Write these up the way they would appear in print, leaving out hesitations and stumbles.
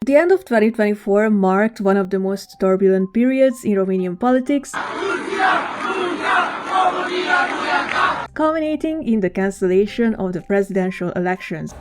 The end of 2024 marked one of the most turbulent periods in Romanian politics, culminating in the cancellation of the presidential elections.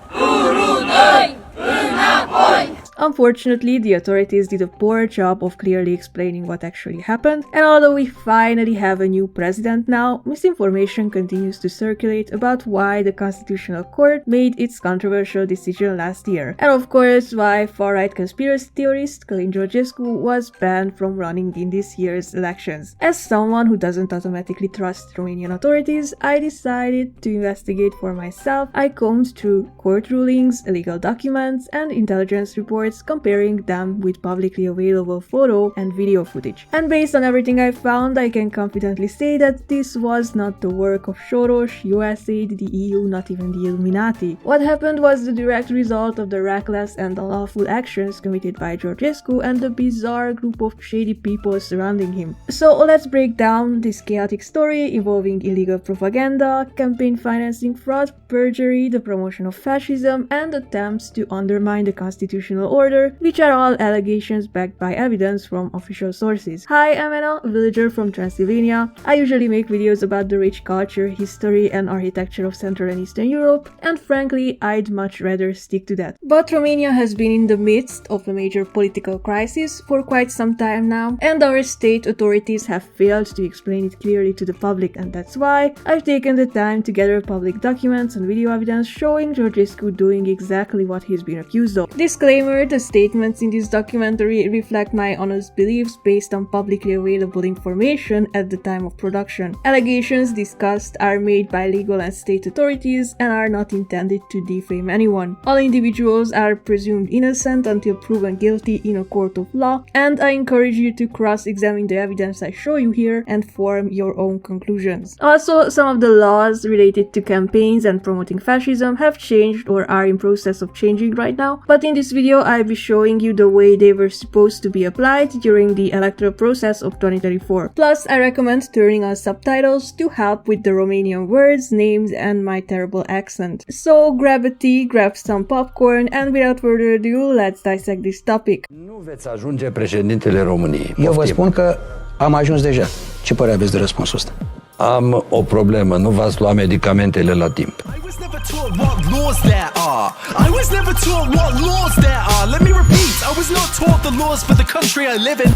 Unfortunately, the authorities did a poor job of clearly explaining what actually happened, and although we finally have a new president now, misinformation continues to circulate about why the Constitutional Court made its controversial decision last year, and of course why far-right conspiracy theorist Călin Georgescu was banned from running in this year's elections. As someone who doesn't automatically trust Romanian authorities, I decided to investigate for myself. I combed through court rulings, legal documents, and intelligence reports, comparing them with publicly available photo and video footage. And based on everything I found, I can confidently say that this was not the work of Soros, USAID, the EU, not even the Illuminati. What happened was the direct result of the reckless and unlawful actions committed by Georgescu and the bizarre group of shady people surrounding him. So let's break down this chaotic story involving illegal propaganda, campaign financing fraud, perjury, the promotion of fascism, and attempts to undermine the constitutional order, which are all allegations backed by evidence from official sources. Hi, I'm Anna, a villager from Transylvania. I usually make videos about the rich culture, history, and architecture of Central and Eastern Europe, and frankly, I'd much rather stick to that. But Romania has been in the midst of a major political crisis for quite some time now, and our state authorities have failed to explain it clearly to the public, and that's why I've taken the time to gather public documents and video evidence showing Georgescu doing exactly what he's been accused of. Disclaimer: the statements in this documentary reflect my honest beliefs based on publicly available information at the time of production. Allegations discussed are made by legal and state authorities and are not intended to defame anyone. All individuals are presumed innocent until proven guilty in a court of law, and I encourage you to cross-examine the evidence I show you here and form your own conclusions. Also, some of the laws related to campaigns and promoting fascism have changed or are in process of changing right now, but in this video I'll be showing you the way they were supposed to be applied during the electoral process of 2024. Plus, I recommend turning on subtitles to help with the Romanian words, names, and my terrible accent. So grab a tea, grab some popcorn, and without further ado, let's dissect this topic. Nu veți ajunge președintele României. Eu vă spun că am ajuns deja. Ce părere aveți de răspunsul ăsta? Am o problemă, nu v-ați luat medicamentele la timp. I was never taught what laws there are. I was never taught what laws there are. Let me repeat, I was not taught the laws for the country I live in.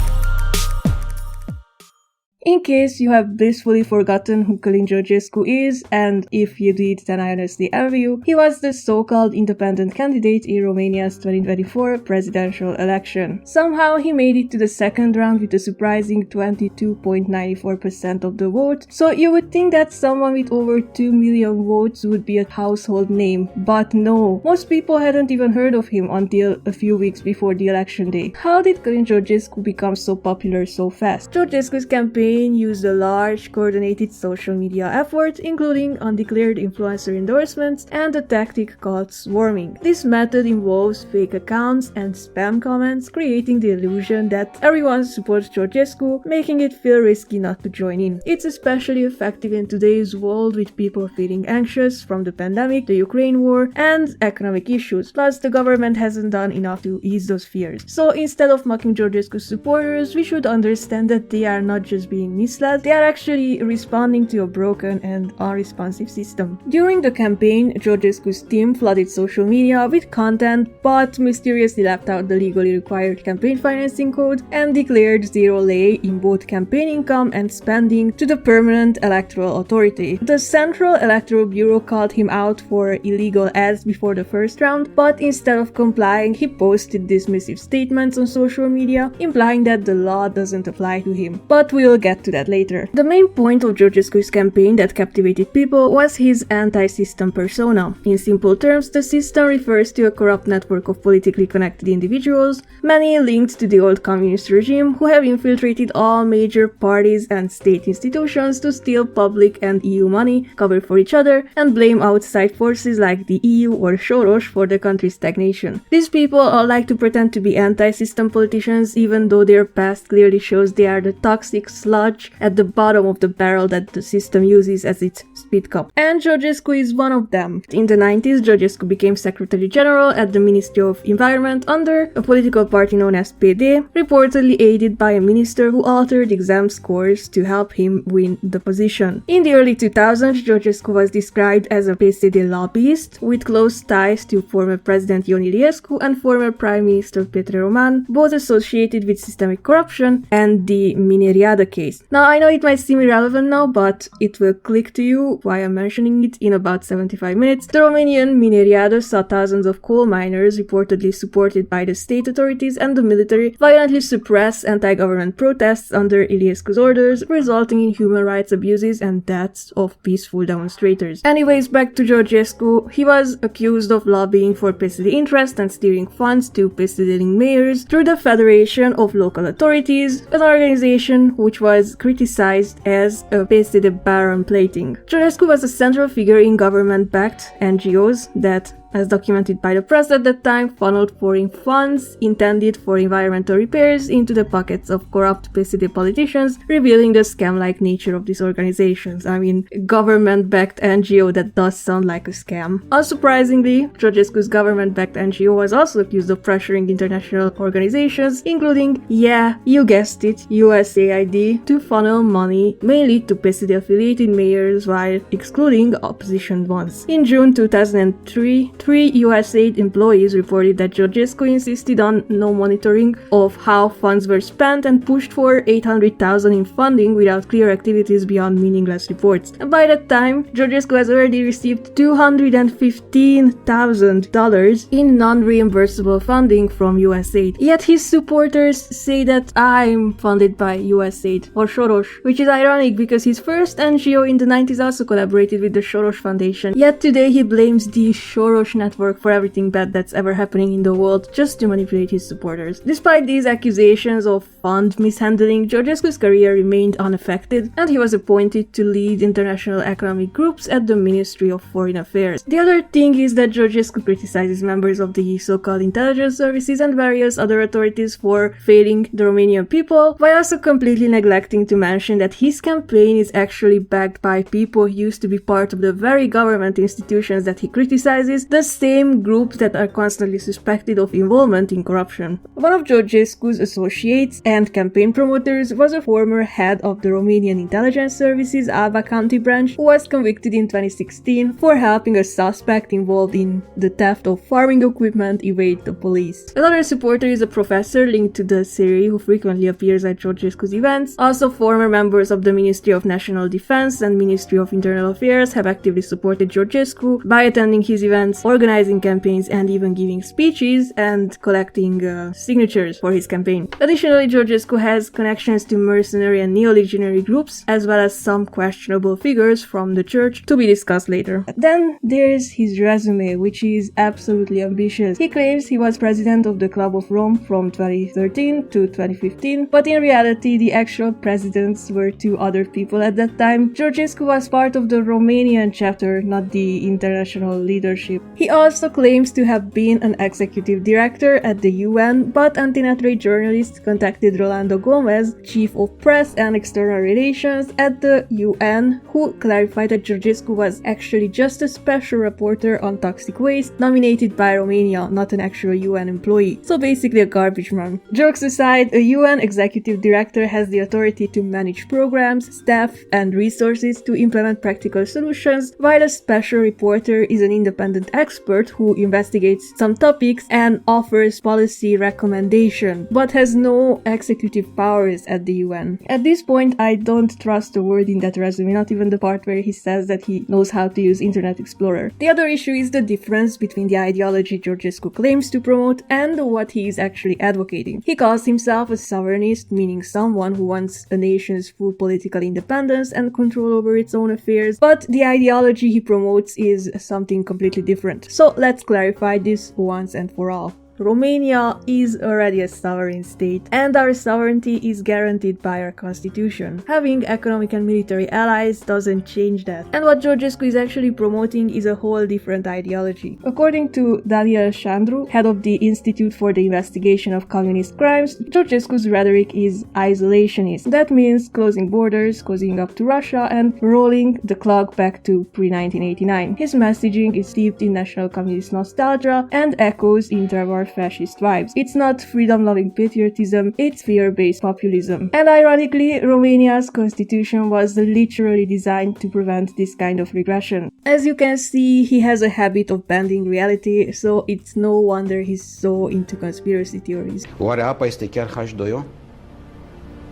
In case you have blissfully forgotten who Călin Georgescu is, and if you did, then I honestly envy you, he was the so-called independent candidate in Romania's 2024 presidential election. Somehow he made it to the second round with a surprising 22.94% of the vote, so you would think that someone with over 2 million votes would be a household name, but no, most people hadn't even heard of him until a few weeks before the election day. How did Călin Georgescu become so popular so fast? Georgescu's campaign used a large, coordinated social media effort, including undeclared influencer endorsements and a tactic called swarming. This method involves fake accounts and spam comments, creating the illusion that everyone supports Georgescu, making it feel risky not to join in. It's especially effective in today's world with people feeling anxious from the pandemic, the Ukraine war, and economic issues. Plus, the government hasn't done enough to ease those fears. So instead of mocking Georgescu's supporters, we should understand that they are not just being misled, they are actually responding to a broken and unresponsive system. During the campaign, Georgescu's team flooded social media with content but mysteriously left out the legally required campaign financing code and declared zero lei in both campaign income and spending to the permanent electoral authority. The Central Electoral Bureau called him out for illegal ads before the first round, but instead of complying, he posted dismissive statements on social media, implying that the law doesn't apply to him. But we'll get to that later. The main point of Georgescu's campaign that captivated people was his anti-system persona. In simple terms, the system refers to a corrupt network of politically connected individuals, many linked to the old communist regime, who have infiltrated all major parties and state institutions to steal public and EU money, cover for each other, and blame outside forces like the EU or Soros for the country's stagnation. These people all like to pretend to be anti-system politicians, even though their past clearly shows they are the toxic, slob sludge at the bottom of the barrel that the system uses as its spit cup. And Georgescu is one of them. In the 90s, Georgescu became Secretary General at the Ministry of Environment under a political party known as PD, reportedly aided by a minister who altered exam scores to help him win the position. In the early 2000s, Georgescu was described as a PSD lobbyist with close ties to former President Ion Iliescu and former Prime Minister Petre Roman, both associated with systemic corruption and the Mineriada case. Now, I know it might seem irrelevant now, but it will click to you why I'm mentioning it in about 75 minutes. The Romanian Mineriada saw thousands of coal miners, reportedly supported by the state authorities and the military, violently suppress anti-government protests under Iliescu's orders, resulting in human rights abuses and deaths of peaceful demonstrators. Anyways, back to Georgescu. He was accused of lobbying for PSD interest and steering funds to PSD-linked mayors through the Federation of Local Authorities, an organization which was criticized as a PSD baron plating. Georgescu was a central figure in government-backed NGOs that, as documented by the press at that time, funneled foreign funds intended for environmental repairs into the pockets of corrupt PSD politicians, revealing the scam-like nature of these organizations. I mean, government-backed NGO, that does sound like a scam. Unsurprisingly, Georgescu's government-backed NGO was also accused of pressuring international organizations, including, yeah, you guessed it, USAID, to funnel money mainly to PSD-affiliated mayors while excluding opposition ones. In June 2003, 3 USAID employees reported that Georgescu insisted on no monitoring of how funds were spent and pushed for $800,000 in funding without clear activities beyond meaningless reports. And by that time, Georgescu has already received $215,000 in non-reimbursable funding from USAID. Yet his supporters say that I'm funded by USAID or Soros, which is ironic because his first NGO in the 90s also collaborated with the Soros Foundation. Yet today he blames the Soros network for everything bad that's ever happening in the world just to manipulate his supporters. Despite these accusations of fund mishandling, Georgescu's career remained unaffected and he was appointed to lead international economic groups at the Ministry of Foreign Affairs. The other thing is that Georgescu criticizes members of the so-called intelligence services and various other authorities for failing the Romanian people, while also completely neglecting to mention that his campaign is actually backed by people who used to be part of the very government institutions that he criticizes, the same groups that are constantly suspected of involvement in corruption. One of Georgescu's associates and campaign promoters was a former head of the Romanian intelligence services Alba County branch who was convicted in 2016 for helping a suspect involved in the theft of farming equipment evade the police. Another supporter is a professor linked to the series who frequently appears at Georgescu's events. Also, former members of the Ministry of National Defense and Ministry of Internal Affairs have actively supported Georgescu by attending his events, organizing campaigns, and even giving speeches and collecting signatures for his campaign. Additionally, Georgescu has connections to mercenary and neo-legionary groups, as well as some questionable figures from the church to be discussed later. Then there's his resume, which is absolutely ambitious. He claims he was president of the Club of Rome from 2013 to 2015, but in reality the actual presidents were 2 other people at that time. Georgescu was part of the Romanian chapter, not the international leadership. He also claims to have been an executive director at the UN, but anti-Nazi journalists contacted Rolando Gomez, chief of press and external relations at the UN, who clarified that Georgescu was actually just a special reporter on toxic waste nominated by Romania, not an actual UN employee. So basically a garbage man. Jokes aside, a UN executive director has the authority to manage programs, staff, and resources to implement practical solutions, while a special reporter is an independent expert who investigates some topics and offers policy recommendation, but has no executive powers at the UN. At this point, I don't trust a word in that resume, not even the part where he says that he knows how to use Internet Explorer. The other issue is the difference between the ideology Georgescu claims to promote and what he is actually advocating. He calls himself a sovereignist, meaning someone who wants a nation's full political independence and control over its own affairs, but the ideology he promotes is something completely different. So let's clarify this once and for all. Romania is already a sovereign state, and our sovereignty is guaranteed by our constitution. Having economic and military allies doesn't change that. And what Georgescu is actually promoting is a whole different ideology. According to Daniel Chandru, head of the Institute for the Investigation of Communist Crimes, Georgescu's rhetoric is isolationist. That means closing borders, cozying up to Russia, and rolling the clock back to pre-1989. His messaging is steeped in national communist nostalgia and echoes interwar fascist vibes. It's not freedom-loving patriotism, it's fear-based populism. And ironically, Romania's constitution was literally designed to prevent this kind of regression. As you can see, he has a habit of bending reality, so it's no wonder he's so into conspiracy theories. Oare apa este chiar H2O?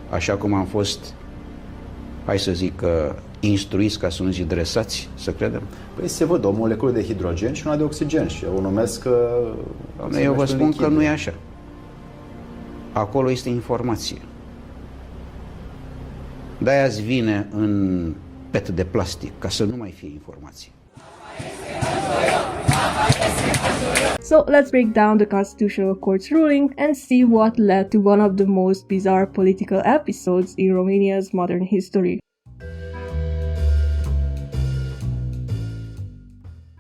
Așa cum am fost, hai să zic, instruiți, ca să nu zic dresați, să credem? Păi se văd o moleculă de hidrogen și una de oxigen și o numesc... Eu vă spun că nu e așa. Acolo este informație. De-aia îți vine în pet de plastic, ca să nu mai fie informație. So let's break down the Constitutional Court's ruling and see what led to one of the most bizarre political episodes in Romania's modern history.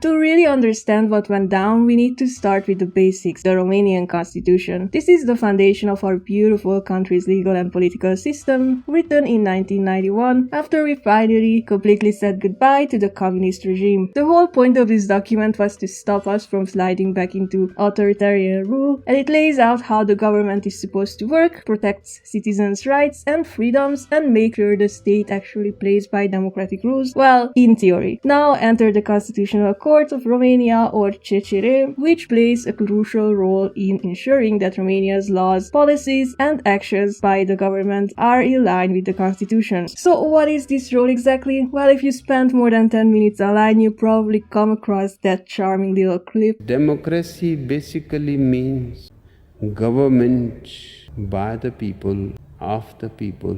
To really understand what went down, we need to start with the basics, the Romanian constitution. This is the foundation of our beautiful country's legal and political system, written in 1991, after we finally completely said goodbye to the communist regime. The whole point of this document was to stop us from sliding back into authoritarian rule, and it lays out how the government is supposed to work, protects citizens' rights and freedoms, and make sure the state actually plays by democratic rules, well, in theory. Now enter the Constitutional Court of Romania, or CSAT, which plays a crucial role in ensuring that Romania's laws, policies, and actions by the government are in line with the constitution. So what is this role exactly? Well, if you spend more than 10 minutes online, you probably come across that charming little clip. Democracy basically means government by the people, of the people,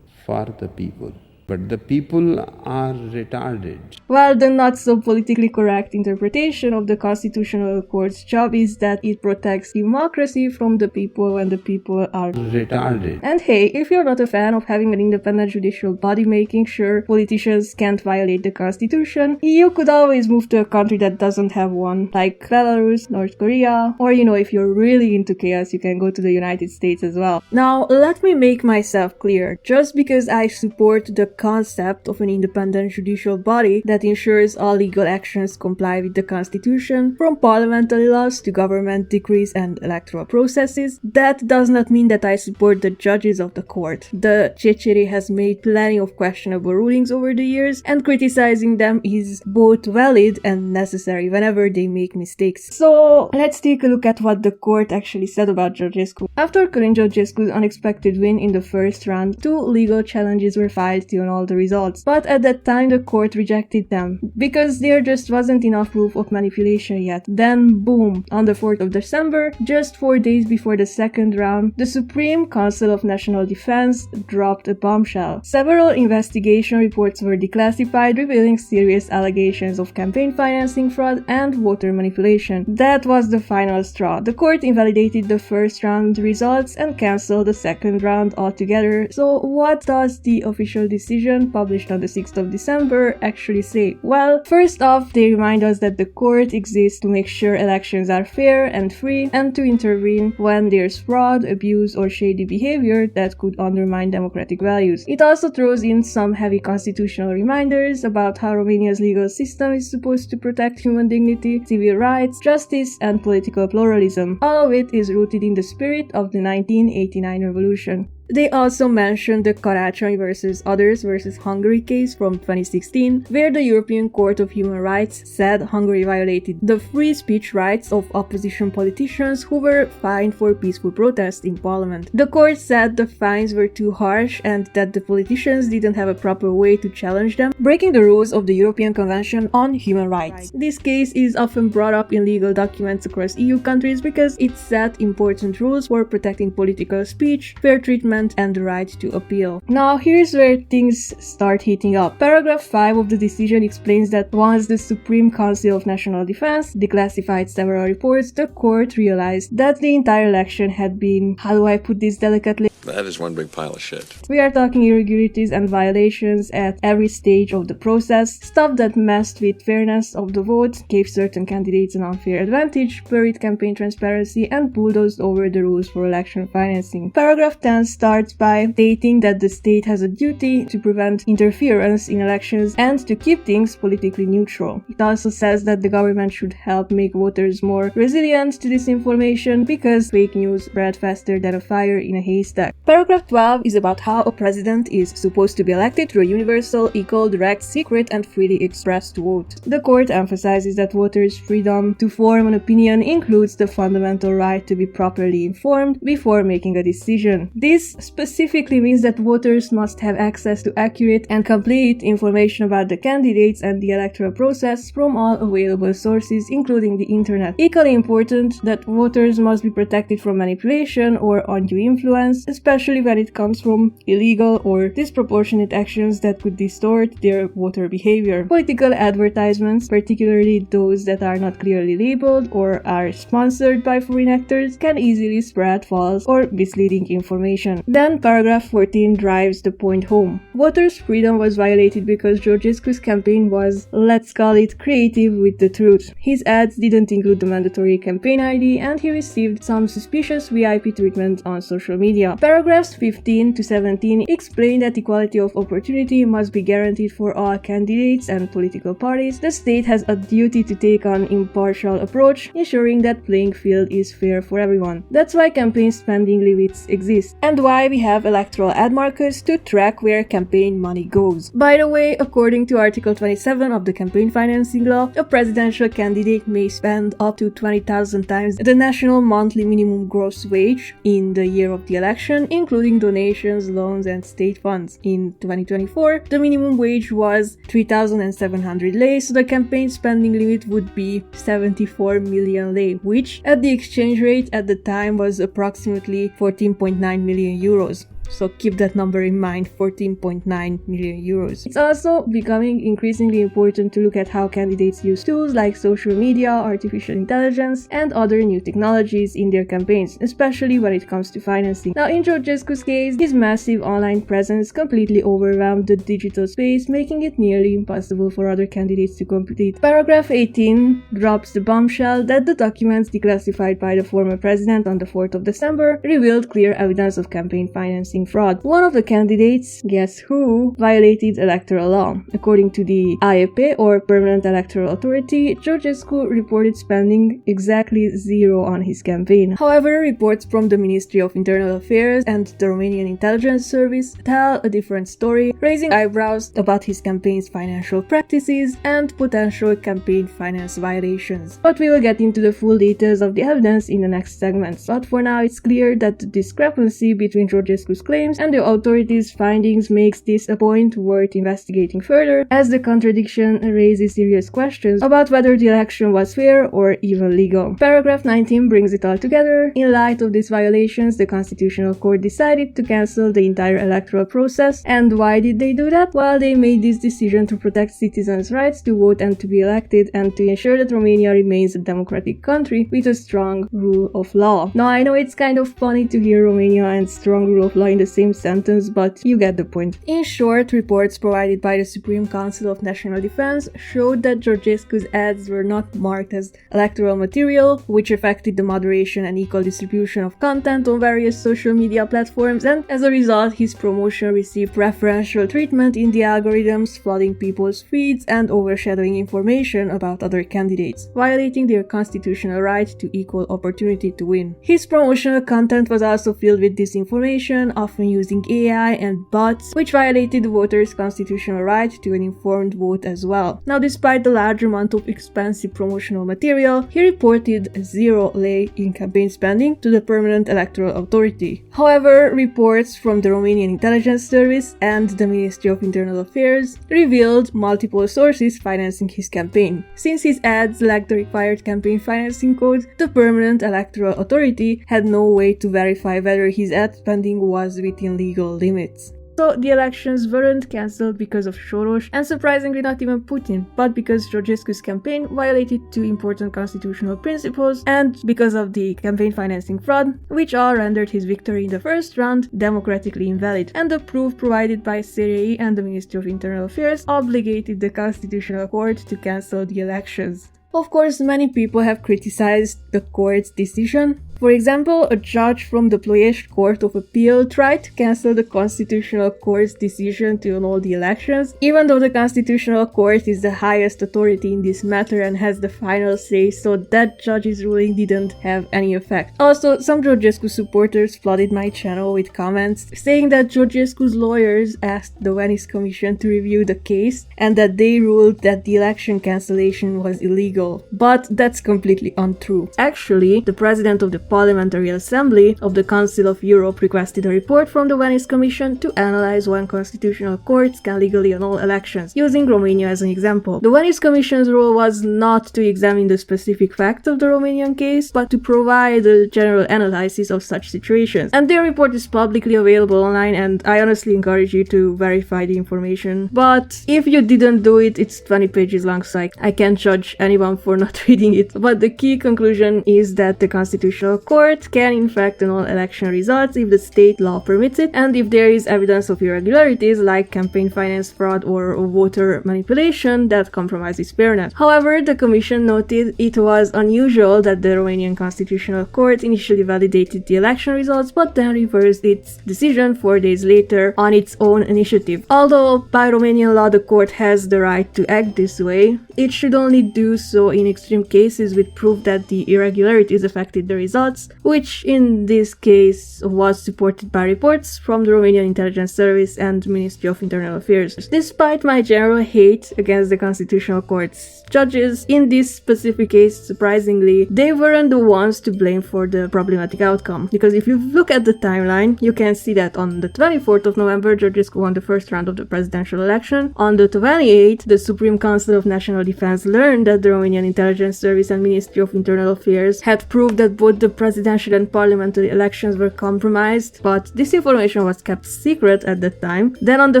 for the people. But the people are retarded. Well, the not so politically correct interpretation of the Constitutional Court's job is that it protects democracy from the people when the people are retarded. And hey, if you're not a fan of having an independent judicial body making sure politicians can't violate the Constitution, you could always move to a country that doesn't have one, like Belarus, North Korea, or if you're really into chaos, you can go to the United States as well. Now, let me make myself clear. Just because I support the concept of an independent judicial body that ensures all legal actions comply with the Constitution, from parliamentary laws to government decrees and electoral processes, that does not mean that I support the judges of the court. The CSAT has made plenty of questionable rulings over the years, and criticizing them is both valid and necessary whenever they make mistakes. So let's take a look at what the court actually said about Georgescu. After Călin Georgescu's unexpected win in the first round, 2 legal challenges were filed to all the results, but at that time the court rejected them because there just wasn't enough proof of manipulation yet. Then boom, on the 4th of December, just 4 days before the second round, the Supreme Council of National Defense dropped a bombshell. Several investigation reports were declassified, revealing serious allegations of campaign financing fraud and voter manipulation. That was the final straw. The court invalidated the first round results and cancelled the second round altogether. So what does the official decision published on the 6th of December actually say? Well, first off, they remind us that the court exists to make sure elections are fair and free and to intervene when there's fraud, abuse, or shady behavior that could undermine democratic values. It also throws in some heavy constitutional reminders about how Romania's legal system is supposed to protect human dignity, civil rights, justice, and political pluralism. All of it is rooted in the spirit of the 1989 revolution. They also mentioned the Karacsony versus Others versus Hungary case from 2016, where the European Court of Human Rights said Hungary violated the free speech rights of opposition politicians who were fined for peaceful protests in parliament. The court said the fines were too harsh and that the politicians didn't have a proper way to challenge them, breaking the rules of the European Convention on Human Rights. This case is often brought up in legal documents across EU countries because it set important rules for protecting political speech, fair treatment, government and the right to appeal. Now here's where things start heating up. Paragraph 5 of the decision explains that once the Supreme Council of National Defense declassified several reports, the court realized that the entire election had been, how do I put this delicately? That is one big pile of shit. We are talking irregularities and violations at every stage of the process, stuff that messed with fairness of the vote, gave certain candidates an unfair advantage, buried campaign transparency, and bulldozed over the rules for election financing. Paragraph 10 starts by stating that the state has a duty to prevent interference in elections and to keep things politically neutral. It also says that the government should help make voters more resilient to disinformation because fake news spread faster than a fire in a haystack. Paragraph 12 is about how a president is supposed to be elected through a universal, equal, direct, secret, and freely expressed vote. The court emphasizes that voters' freedom to form an opinion includes the fundamental right to be properly informed before making a decision. This specifically means that voters must have access to accurate and complete information about the candidates and the electoral process from all available sources, including the internet. Equally important that voters must be protected from manipulation or undue influence, especially when it comes from illegal or disproportionate actions that could distort their voter behavior. Political advertisements, particularly those that are not clearly labeled or are sponsored by foreign actors, can easily spread false or misleading information. Then paragraph 14 drives the point home. Voters' freedom was violated because Georgescu's campaign was, let's call it, creative with the truth. His ads didn't include the mandatory campaign ID and he received some suspicious VIP treatment on social media. Paragraphs 15 to 17 explain that equality of opportunity must be guaranteed for all candidates and political parties. The state has a duty to take an impartial approach, ensuring that playing field is fair for everyone. That's why campaign spending limits exist, and why we have electoral ad markers to track where campaign money goes. By the way, according to Article 27 of the campaign financing law, a presidential candidate may spend up to 20,000 times the national monthly minimum gross wage in the year of the election, including donations, loans, and state funds. In 2024, the minimum wage was 3,700 lei, so the campaign spending limit would be 74 million lei, which at the exchange rate at the time was approximately 14.9 million euros. So keep that number in mind, 14.9 million euros. It's also becoming increasingly important to look at how candidates use tools like social media, artificial intelligence, and other new technologies in their campaigns, especially when it comes to financing. Now, in Georgescu's case, his massive online presence completely overwhelmed the digital space, making it nearly impossible for other candidates to compete. Paragraph 18 drops the bombshell that the documents declassified by the former president on the 4th of December revealed clear evidence of campaign financing fraud. One of the candidates, guess who, violated electoral law. According to the AEP, or Permanent Electoral Authority, Georgescu reported spending exactly zero on his campaign. However, reports from the Ministry of Internal Affairs and the Romanian Intelligence Service tell a different story, raising eyebrows about his campaign's financial practices and potential campaign finance violations. But we will get into the full details of the evidence in the next segments. But for now, it's clear that the discrepancy between Georgescu's claims and the authorities' findings makes this a point worth investigating further, as the contradiction raises serious questions about whether the election was fair or even legal. Paragraph 19 brings it all together. In light of these violations, the Constitutional Court decided to cancel the entire electoral process. And why did they do that? Well, they made this decision to protect citizens' rights to vote and to be elected, and to ensure that Romania remains a democratic country with a strong rule of law. Now, I know it's kind of funny to hear Romania and strong rule of law in the same sentence, but you get the point. In short, reports provided by the Supreme Council of National Defense showed that Georgescu's ads were not marked as electoral material, which affected the moderation and equal distribution of content on various social media platforms, and as a result, his promotion received preferential treatment in the algorithms, flooding people's feeds and overshadowing information about other candidates, violating their constitutional right to equal opportunity to win. His promotional content was also filled with disinformation, often using AI and bots, which violated the voters' constitutional right to an informed vote as well. Now, despite the large amount of expensive promotional material, he reported 0 lei in campaign spending to the Permanent Electoral Authority. However, reports from the Romanian Intelligence Service and the Ministry of Internal Affairs revealed multiple sources financing his campaign. Since his ads lacked the required campaign financing code, the Permanent Electoral Authority had no way to verify whether his ad spending was was within legal limits. So the elections weren't cancelled because of Soros, and surprisingly not even Putin, but because Georgescu's campaign violated two important constitutional principles and because of the campaign financing fraud, which all rendered his victory in the first round democratically invalid, and the proof provided by CSAT and the Ministry of Internal Affairs obligated the Constitutional Court to cancel the elections. Of course, many people have criticized the court's decision. For example, a judge from the Ploiești Court of Appeal tried to cancel the Constitutional Court's decision to annul the elections, even though the Constitutional Court is the highest authority in this matter and has the final say, so that judge's ruling didn't have any effect. Also, some Georgescu supporters flooded my channel with comments saying that Georgescu's lawyers asked the Venice Commission to review the case and that they ruled that the election cancellation was illegal. But that's completely untrue. Actually, the president of the Parliamentary Assembly of the Council of Europe requested a report from the Venice Commission to analyze when constitutional courts can legally annul elections, using Romania as an example. The Venice Commission's role was not to examine the specific facts of the Romanian case, but to provide a general analysis of such situations. And their report is publicly available online, and I honestly encourage you to verify the information. But if you didn't do it, it's 20 pages long, so I can't judge anyone for not reading it. But the key conclusion is that the Constitutional Court can in fact annul election results if the state law permits it and if there is evidence of irregularities like campaign finance fraud or voter manipulation that compromises fairness. However, the Commission noted it was unusual that the Romanian Constitutional Court initially validated the election results but then reversed its decision 4 days later on its own initiative. Although by Romanian law the court has the right to act this way, it should only do so in extreme cases with proof that the irregularities affected the results, which in this case was supported by reports from the Romanian Intelligence Service and Ministry of Internal Affairs. Despite my general hate against the Constitutional Court's judges, in this specific case, surprisingly, they weren't the ones to blame for the problematic outcome. Because if you look at the timeline, you can see that on the 24th of November, Georgescu won the first round of the presidential election. On the 28th, the Supreme Council of National Defense learned that the Romanian Intelligence Service and Ministry of Internal Affairs had proved that both the presidential and parliamentary elections were compromised, but this information was kept secret at that time. Then on the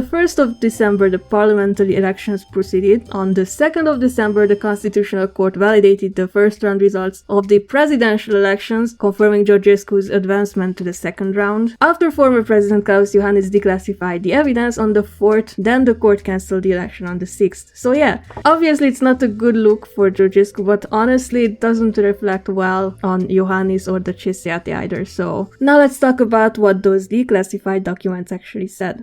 1st of December, the parliamentary elections proceeded. On the 2nd of December, the Constitutional Court validated the first round results of the presidential elections, confirming Georgescu's advancement to the second round. After former President Klaus Iohannis declassified the evidence on the 4th, then the court cancelled the election on the 6th. So yeah, obviously it's not a good look for Georgescu, but honestly it doesn't reflect well on Iohannis or the CSAT either. So now let's talk about what those declassified documents actually said.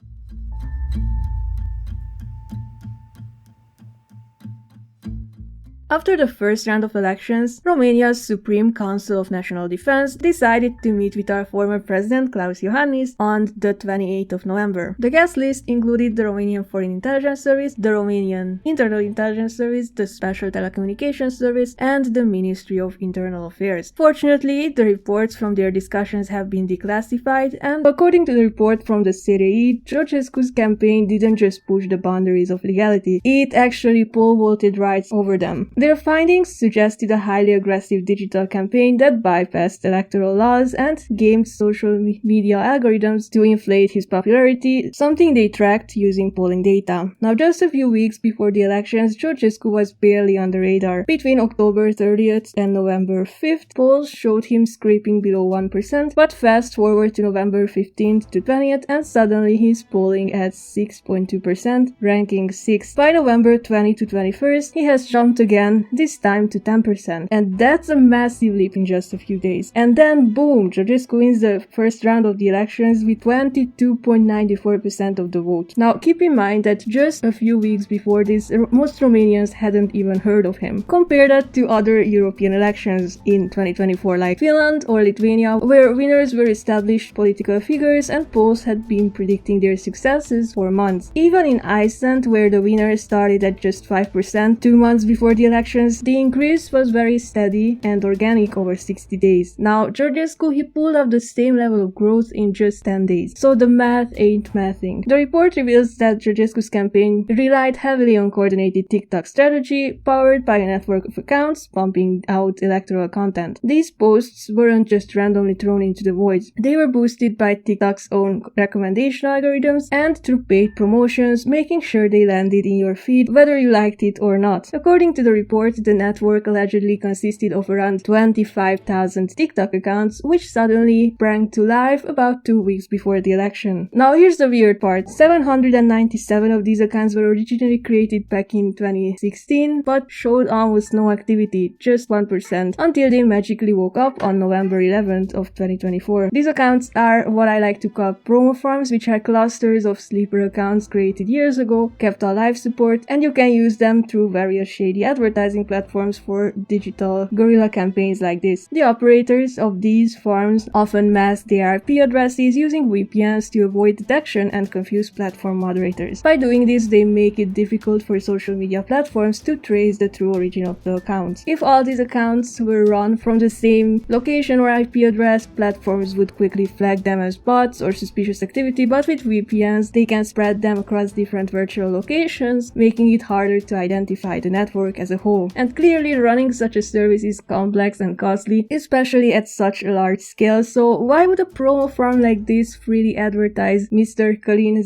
After the first round of elections, Romania's Supreme Council of National Defense decided to meet with our former president Klaus Iohannis on the 28th of November. The guest list included the Romanian Foreign Intelligence Service, the Romanian Internal Intelligence Service, the Special Telecommunications Service, and the Ministry of Internal Affairs. Fortunately, the reports from their discussions have been declassified, and according to the report from the CSAT, Georgescu's campaign didn't just push the boundaries of legality, it actually pole vaulted rights over them. Their findings suggested a highly aggressive digital campaign that bypassed electoral laws and gamed social media algorithms to inflate his popularity, something they tracked using polling data. Now, just a few weeks before the elections, Georgescu was barely on the radar. Between October 30th and November 5th, polls showed him scraping below 1%, but fast forward to November 15th to 20th, and suddenly he's polling at 6.2%, ranking 6th. By November 20 to 21st, he has jumped again, this time to 10%. And that's a massive leap in just a few days. And then boom, Georgescu wins the first round of the elections with 22.94% of the vote. Now keep in mind that just a few weeks before this, most Romanians hadn't even heard of him. Compare that to other European elections in 2024 like Finland or Lithuania, where winners were established political figures and polls had been predicting their successes for months. Even in Iceland, where the winners started at just 5% 2 months before the elections, the increase was very steady and organic over 60 days. Now, Georgescu, he pulled up the same level of growth in just 10 days. So the math ain't mathing. The report reveals that Georgescu's campaign relied heavily on coordinated TikTok strategy, powered by a network of accounts pumping out electoral content. These posts weren't just randomly thrown into the void. They were boosted by TikTok's own recommendation algorithms and through paid promotions, making sure they landed in your feed whether you liked it or not. According to the report, the network allegedly consisted of around 25,000 TikTok accounts, which suddenly sprang to life about 2 weeks before the election. Now here's the weird part. 797 of these accounts were originally created back in 2016, but showed almost no activity, just 1%, until they magically woke up on November 11th of 2024. These accounts are what I like to call promo farms, which are clusters of sleeper accounts created years ago, kept on live support, and you can use them through various shady advertising platforms for digital guerrilla campaigns like this. The operators of these farms often mask their IP addresses using VPNs to avoid detection and confuse platform moderators. By doing this, they make it difficult for social media platforms to trace the true origin of the accounts. If all these accounts were run from the same location or IP address, platforms would quickly flag them as bots or suspicious activity, but with VPNs, they can spread them across different virtual locations, making it harder to identify the network as a whole. And clearly, running such a service is complex and costly, especially at such a large scale, so why would a promo farm like this freely advertise Mr. Călin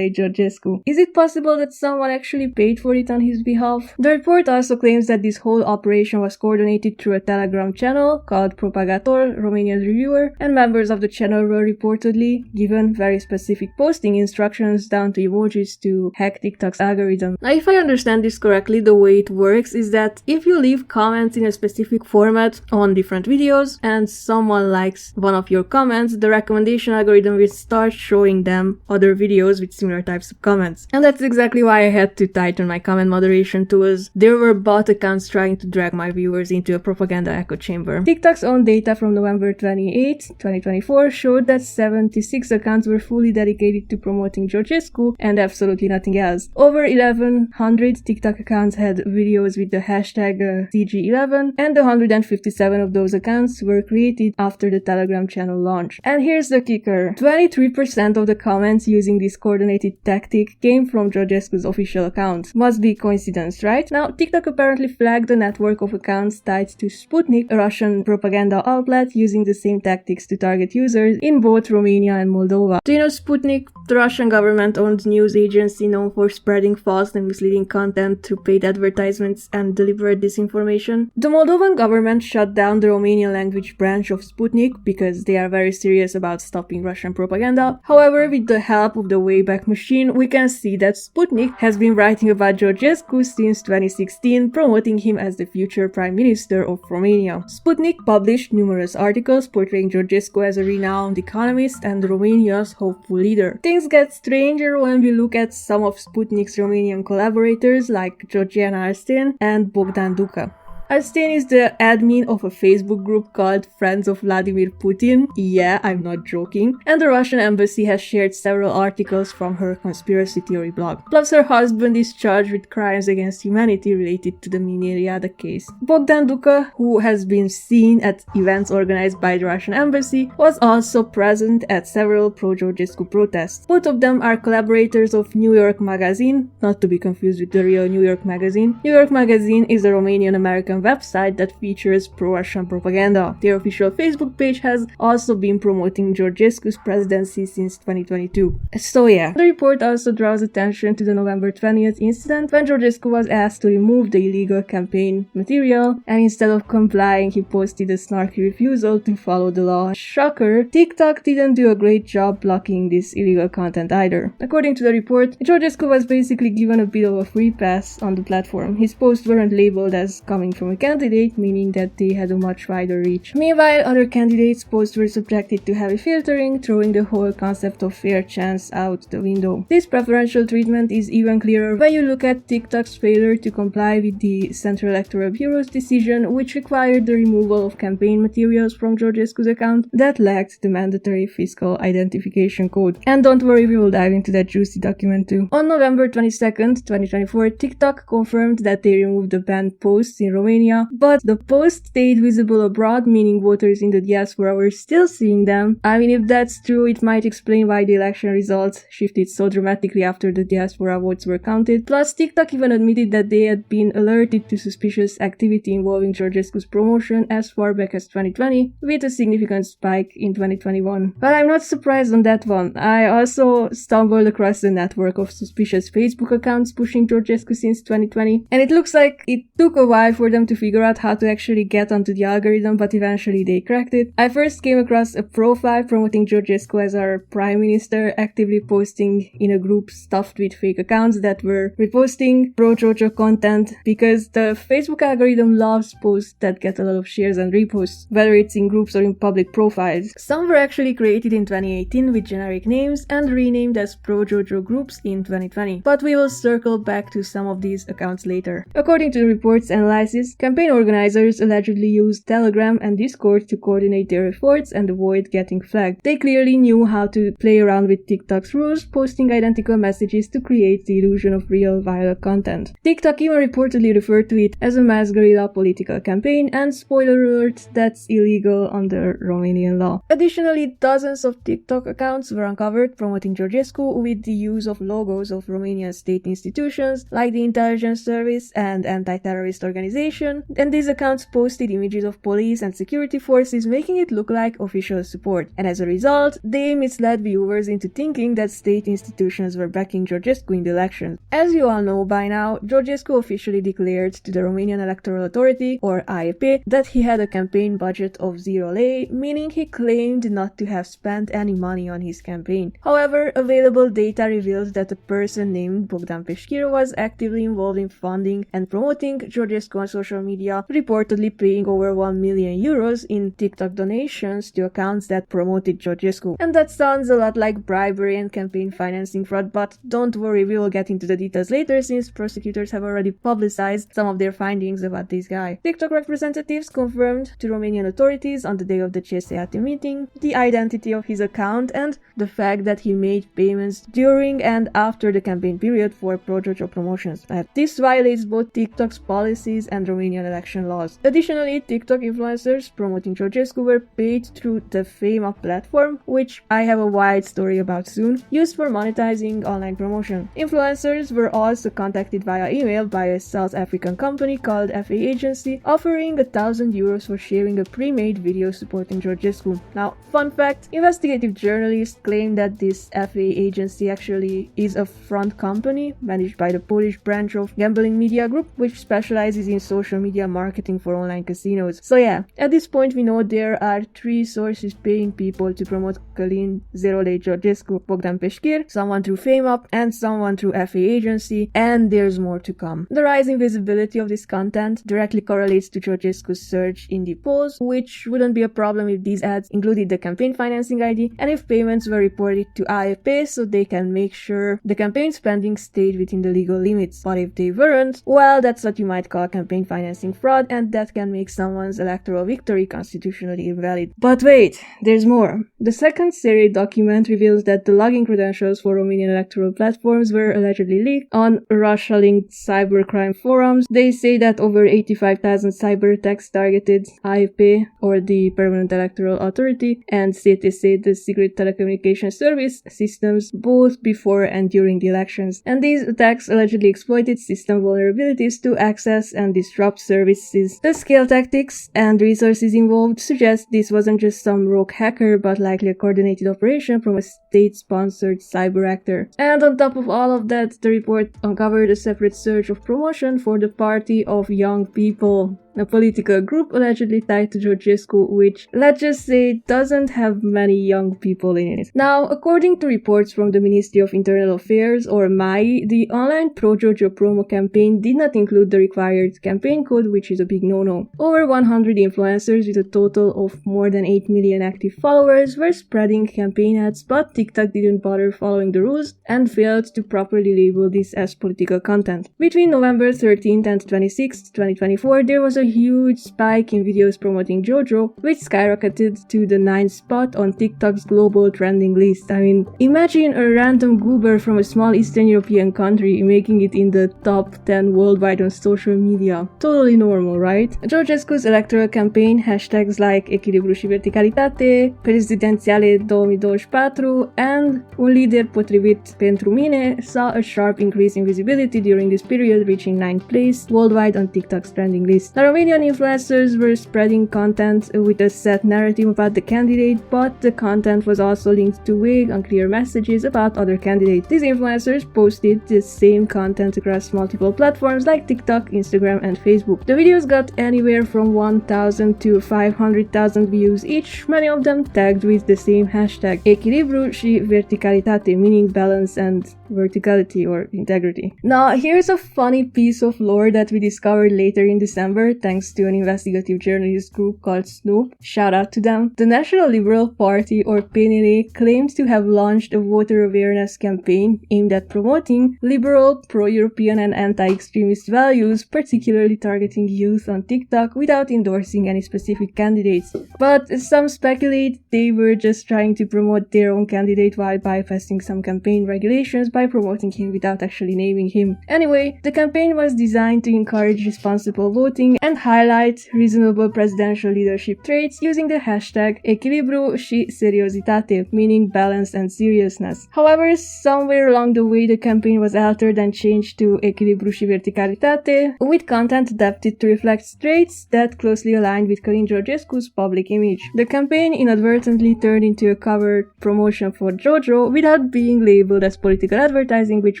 Georgescu? Is it possible that someone actually paid for it on his behalf? The report also claims that this whole operation was coordinated through a Telegram channel called Propagator, Romanian reviewer, and members of the channel were reportedly given very specific posting instructions down to emojis to hack TikTok's algorithm. Now, if I understand this correctly, the way it works is that if you leave comments in a specific format on different videos and someone likes one of your comments, the recommendation algorithm will start showing them other videos with similar types of comments. And that's exactly why I had to tighten my comment moderation tools. There were bot accounts trying to drag my viewers into a propaganda echo chamber. TikTok's own data from November 28, 2024 showed that 76 accounts were fully dedicated to promoting Georgescu and absolutely nothing else. Over 1,100 TikTok accounts had videos with the hashtag CG11, and 157 of those accounts were created after the Telegram channel launch. And here's the kicker. 23% of the comments using this coordinated tactic came from Georgescu's official account. Must be coincidence, right? Now, TikTok apparently flagged a network of accounts tied to Sputnik, a Russian propaganda outlet using the same tactics to target users in both Romania and Moldova. Do you know Sputnik, the Russian government-owned news agency known for spreading false and misleading content through paid advertisements and deliberate disinformation? The Moldovan government shut down the Romanian language branch of Sputnik because they are very serious about stopping Russian propaganda. However, with the help of the Wayback Machine, we can see that Sputnik has been writing about Georgescu since 2016, promoting him as the future Prime Minister of Romania. Sputnik published numerous articles portraying Georgescu as a renowned economist and Romania's hopeful leader. Things get stranger when we look at some of Sputnik's Romanian collaborators like Georgiana Arsten and Bogdan Peschir. Arsten is the admin of a Facebook group called Friends of Vladimir Putin. Yeah, I'm not joking. And the Russian embassy has shared several articles from her conspiracy theory blog. Plus, her husband is charged with crimes against humanity related to the Mineriada case. Bogdan Peschir, who has been seen at events organized by the Russian embassy, was also present at several pro-Georgescu protests. Both of them are collaborators of New York Magazine, not to be confused with the real New York Magazine. New York Magazine is a Romanian-American website that features pro-Russian propaganda. Their official Facebook page has also been promoting Georgescu's presidency since 2022. So yeah, the report also draws attention to the November 20th incident when Georgescu was asked to remove the illegal campaign material, and instead of complying, he posted a snarky refusal to follow the law. Shocker, TikTok didn't do a great job blocking this illegal content either. According to the report, Georgescu was basically given a bit of a free pass on the platform. His posts weren't labeled as coming from from a candidate, meaning that they had a much wider reach. Meanwhile, other candidates' posts were subjected to heavy filtering, throwing the whole concept of fair chance out the window. This preferential treatment is even clearer when you look at TikTok's failure to comply with the Central Electoral Bureau's decision, which required the removal of campaign materials from Georgescu's account that lacked the mandatory fiscal identification code. And don't worry, we will dive into that juicy document too. On November 22nd, 2024, TikTok confirmed that they removed the banned posts in Romania, but the posts stayed visible abroad, meaning voters in the diaspora were still seeing them. I mean, if that's true, it might explain why the election results shifted so dramatically after the diaspora votes were counted. Plus, TikTok even admitted that they had been alerted to suspicious activity involving Georgescu's promotion as far back as 2020, with a significant spike in 2021. But I'm not surprised on that one. I also stumbled across a network of suspicious Facebook accounts pushing Georgescu since 2020, and it looks like it took a while for them to figure out how to actually get onto the algorithm, but eventually they cracked it. I first came across a profile promoting Georgescu as our prime minister, actively posting in a group stuffed with fake accounts that were reposting pro-Georgia content, because the Facebook algorithm loves posts that get a lot of shares and reposts, whether it's in groups or in public profiles. Some were actually created in 2018 with generic names and renamed as pro-Georgia groups in 2020, but we will circle back to some of these accounts later. According to the report's analysis, campaign organizers allegedly used Telegram and Discord to coordinate their efforts and avoid getting flagged. They clearly knew how to play around with TikTok's rules, posting identical messages to create the illusion of real viral content. TikTok even reportedly referred to it as a mass guerrilla political campaign, and spoiler alert, that's illegal under Romanian law. Additionally, dozens of TikTok accounts were uncovered promoting Georgescu with the use of logos of Romanian state institutions like the Intelligence Service and anti-terrorist organization, and these accounts posted images of police and security forces, making it look like official support. And as a result, they misled viewers into thinking that state institutions were backing Georgescu in the elections. As you all know by now, Georgescu officially declared to the Romanian Electoral Authority, or AEP, that he had a campaign budget of 0 lei, meaning he claimed not to have spent any money on his campaign. However, available data revealed that a person named Bogdan Peschir was actively involved in funding and promoting Georgescu on social media, reportedly paying over 1 million euros in TikTok donations to accounts that promoted Georgescu. And that sounds a lot like bribery and campaign financing fraud, but don't worry, we will get into the details later since prosecutors have already publicized some of their findings about this guy. TikTok representatives confirmed to Romanian authorities on the day of the CSAT meeting the identity of his account and the fact that he made payments during and after the campaign period for pro-Georgia promotions. This violates both TikTok's policies and Romanian election laws. Additionally, TikTok influencers promoting Georgescu were paid through the Fame Up platform, which I have a wide story about soon, used for monetizing online promotion. Influencers were also contacted via email by a South African company called FA Agency, offering 1,000 euros for sharing a pre-made video supporting Georgescu. Now, fun fact, investigative journalists claim that this FA Agency actually is a front company managed by the Polish branch of Gambling Media Group, which specializes in social media marketing for online casinos. So yeah, at this point we know there are 3 sources paying people to promote Călin Georgescu: Bogdan Peschir, someone through Fame Up, and someone through FA Agency, and there's more to come. The rising visibility of this content directly correlates to Georgescu's surge in the polls, which wouldn't be a problem if these ads included the campaign financing ID and if payments were reported to AEP so they can make sure the campaign spending stayed within the legal limits. But if they weren't, well, that's what you might call campaign financing fraud, and that can make someone's electoral victory constitutionally invalid. But wait, there's more. The second series document reveals that the login credentials for Romanian electoral platforms were allegedly leaked on Russia-linked cybercrime forums. They say that over 85,000 cyber attacks targeted AEP, or the Permanent Electoral Authority, and CSAT, the Secret Telecommunication Service, systems both before and during the elections. And these attacks allegedly exploited system vulnerabilities to access and disrupt services. The scale tactics and resources involved suggest this wasn't just some rogue hacker, but likely a coordinated operation from a state-sponsored cyber actor. And on top of all of that, the report uncovered a separate surge of promotion for the Party of Young People. a political group allegedly tied to Georgescu, which, let's just say, doesn't have many young people in it. Now, according to reports from the Ministry of Internal Affairs, or MAI, the online pro-Georgio promo campaign did not include the required campaign code, which is a big no-no. Over 100 influencers with a total of more than 8 million active followers were spreading campaign ads, but TikTok didn't bother following the rules and failed to properly label this as political content. Between November 13th and 26th, 2024, there was a huge spike in videos promoting Georgio, which skyrocketed to the 9th spot on TikTok's global trending list. I mean, imagine a random goober from a small Eastern European country making it in the top 10 worldwide on social media. Totally normal, right? Georgescu's electoral campaign, hashtags like Echilibru și vericalitate, Prezidențiale 2024, and Un lider potrivit pentru mine saw a sharp increase in visibility during this period, reaching 9th place worldwide on TikTok's trending list. The Romanian influencers were spreading content with a set narrative about the candidate, but the content was also linked to vague, unclear messages about other candidates. These influencers posted the same content across multiple platforms like TikTok, Instagram, and Facebook. The videos got anywhere from 1,000 to 500,000 views each, many of them tagged with the same hashtag Echilibru și vericalitate, meaning balance and verticality or integrity. Now, here's a funny piece of lore that we discovered later in December thanks to an investigative journalist group called Snoop. Shout out to them. The National Liberal Party, or PNL, claimed to have launched a voter awareness campaign aimed at promoting liberal, pro-European and anti-extremist values, particularly targeting youth on TikTok, without endorsing any specific candidates. But some speculate they were just trying to promote their own candidate while bypassing some campaign regulations by promoting him without actually naming him. Anyway, the campaign was designed to encourage responsible voting and highlight reasonable presidential leadership traits using the hashtag Echilibru și seriozitate, meaning balance and seriousness. However, somewhere along the way the campaign was altered and changed to Echilibru și vericalitate, with content adapted to reflect traits that closely aligned with Călin Georgescu's public image. The campaign inadvertently turned into a covered promotion for Georgio without being labeled as political advertising, which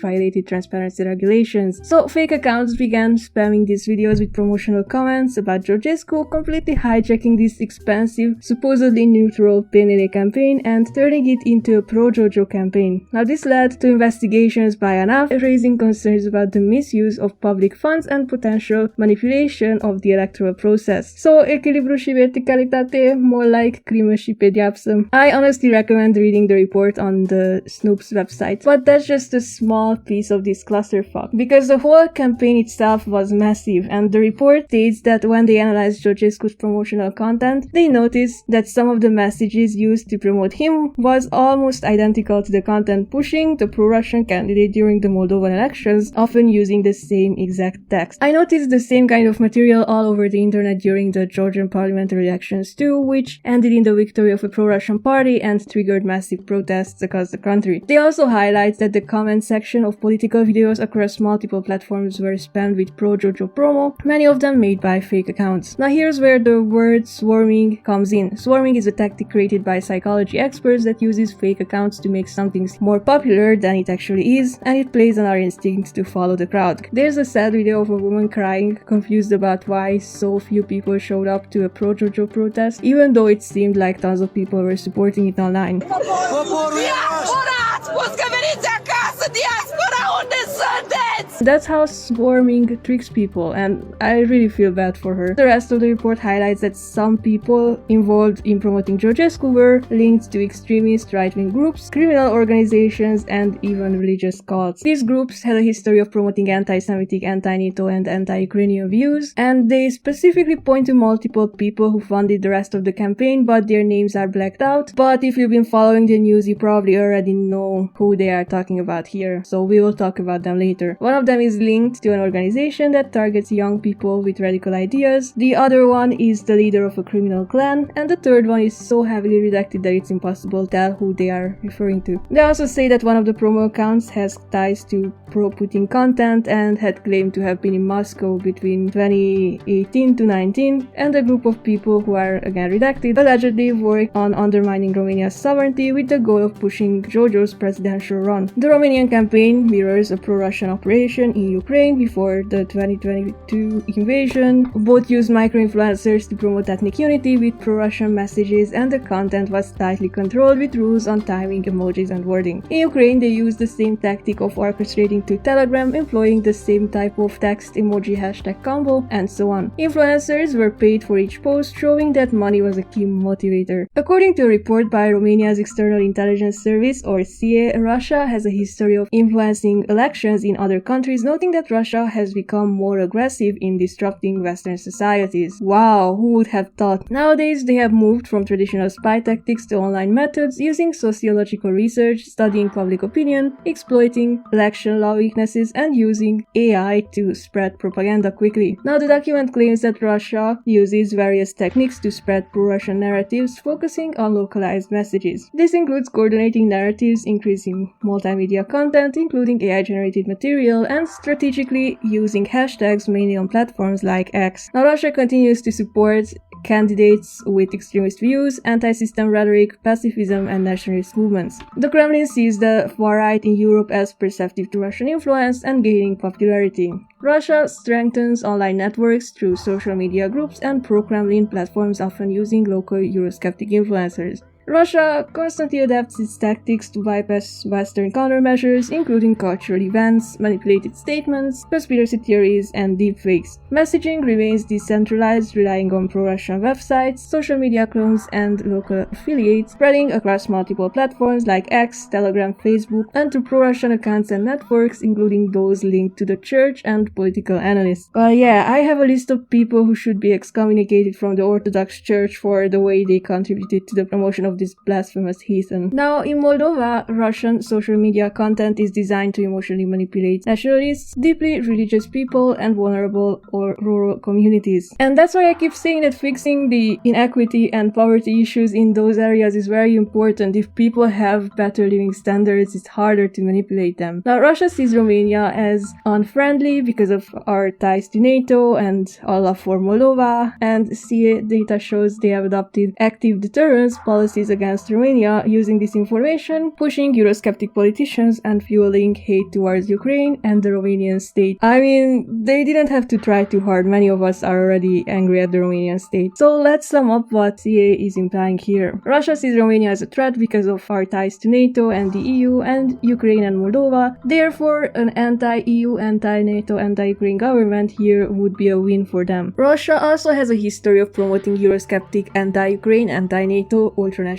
violated transparency regulations. So fake accounts began spamming these videos with promotional comments about Georgescu, completely hijacking this expensive, supposedly neutral PNL campaign and turning it into a pro-Georgio campaign. Now this led to investigations by ANAF, raising concerns about the misuse of public funds and potential manipulation of the electoral process. So Echilibru și verticalitate, more like crimă și pedeapsă. I honestly recommend reading the report on the Snoop's website, but that's just a small piece of this clusterfuck, because the whole campaign itself was massive, and the report states that when they analyzed Georgescu's promotional content, they noticed that some of the messages used to promote him was almost identical to the content pushing the pro-Russian candidate during the Moldovan elections, often using the same exact text. I noticed the same kind of material all over the internet during the Georgian parliamentary elections too, which ended in the victory of a pro-Russian party and triggered massive protests across the country. They also highlight that the comment section of political videos across multiple platforms were spammed with pro-Georgio promo, many of them made by fake accounts. Now here's where the word swarming comes in. Swarming is a tactic created by psychology experts that uses fake accounts to make something more popular than it actually is, and it plays on our instinct to follow the crowd. There's a sad video of a woman crying, confused about why so few people showed up to a pro-Georgio protest, even though it seemed like tons of people were supporting it online. That's how swarming tricks people, and I really feel bad for her. The rest of the report highlights that some people involved in promoting Georgescu were linked to extremist right-wing groups, criminal organizations, and even religious cults. These groups had a history of promoting anti-Semitic, anti-NATO, and anti-Ukrainian views, and they specifically point to multiple people who funded the rest of the campaign, but their names are blacked out. But if you've been following the news, you probably already know who they are talking about here, so we will talk about them later. One of them is linked to an organization that targets young people with radical ideas, the other one is the leader of a criminal clan, and the third one is so heavily redacted that it's impossible to tell who they are referring to. They also say that one of the promo accounts has ties to pro-Putin content and had claimed to have been in Moscow between 2018 to 19, and a group of people who are again redacted allegedly worked on undermining Romania's sovereignty with the goal of pushing Georgio's presidential run. The Romanian campaign mirrors a pro-Russian operation situation in Ukraine before the 2022 invasion. Both used micro-influencers to promote ethnic unity with pro-Russian messages, and the content was tightly controlled with rules on timing, emojis, and wording. In Ukraine, they used the same tactic of orchestrating to Telegram, employing the same type of text, emoji, hashtag combo, and so on. Influencers were paid for each post, showing that money was a key motivator. According to a report by Romania's External Intelligence Service, or CSAT, Russia has a history of influencing elections in other countries, noting that Russia has become more aggressive in disrupting Western societies. Wow, who would have thought? Nowadays, they have moved from traditional spy tactics to online methods, using sociological research, studying public opinion, exploiting election law weaknesses, and using AI to spread propaganda quickly. Now, the document claims that Russia uses various techniques to spread pro-Russian narratives, focusing on localized messages. This includes coordinating narratives, increasing multimedia content, including AI-generated material, and strategically using hashtags mainly on platforms like X. Now, Russia continues to support candidates with extremist views, anti-system rhetoric, pacifism, and nationalist movements. The Kremlin sees the far-right in Europe as perceptive to Russian influence and gaining popularity. Russia strengthens online networks through social media groups and pro-Kremlin platforms, often using local Eurosceptic influencers. Russia constantly adapts its tactics to bypass Western countermeasures, including cultural events, manipulated statements, conspiracy theories, and deepfakes. Messaging remains decentralized, relying on pro-Russian websites, social media clones, and local affiliates, spreading across multiple platforms like X, Telegram, Facebook, and to pro-Russian accounts and networks, including those linked to the church and political analysts. Yeah, I have a list of people who should be excommunicated from the Orthodox Church for the way they contributed to the promotion of this blasphemous heathen. Now, in Moldova, Russian social media content is designed to emotionally manipulate nationalists, deeply religious people, and vulnerable or rural communities. And that's why I keep saying that fixing the inequity and poverty issues in those areas is very important. If people have better living standards, it's harder to manipulate them. Now, Russia sees Romania as unfriendly because of our ties to NATO and unlawful Moldova, and CA data shows they have adopted active deterrence policies against Romania, using disinformation, pushing Eurosceptic politicians, and fueling hate towards Ukraine and the Romanian state. I mean, they didn't have to try too hard. Many of us are already angry at the Romanian state. So let's sum up what CA is implying here. Russia sees Romania as a threat because of our ties to NATO and the EU and Ukraine and Moldova. Therefore, an anti-EU, anti-NATO, anti-Ukraine government here would be a win for them. Russia also has a history of promoting Eurosceptic, anti-Ukraine, anti-NATO, ultranationalist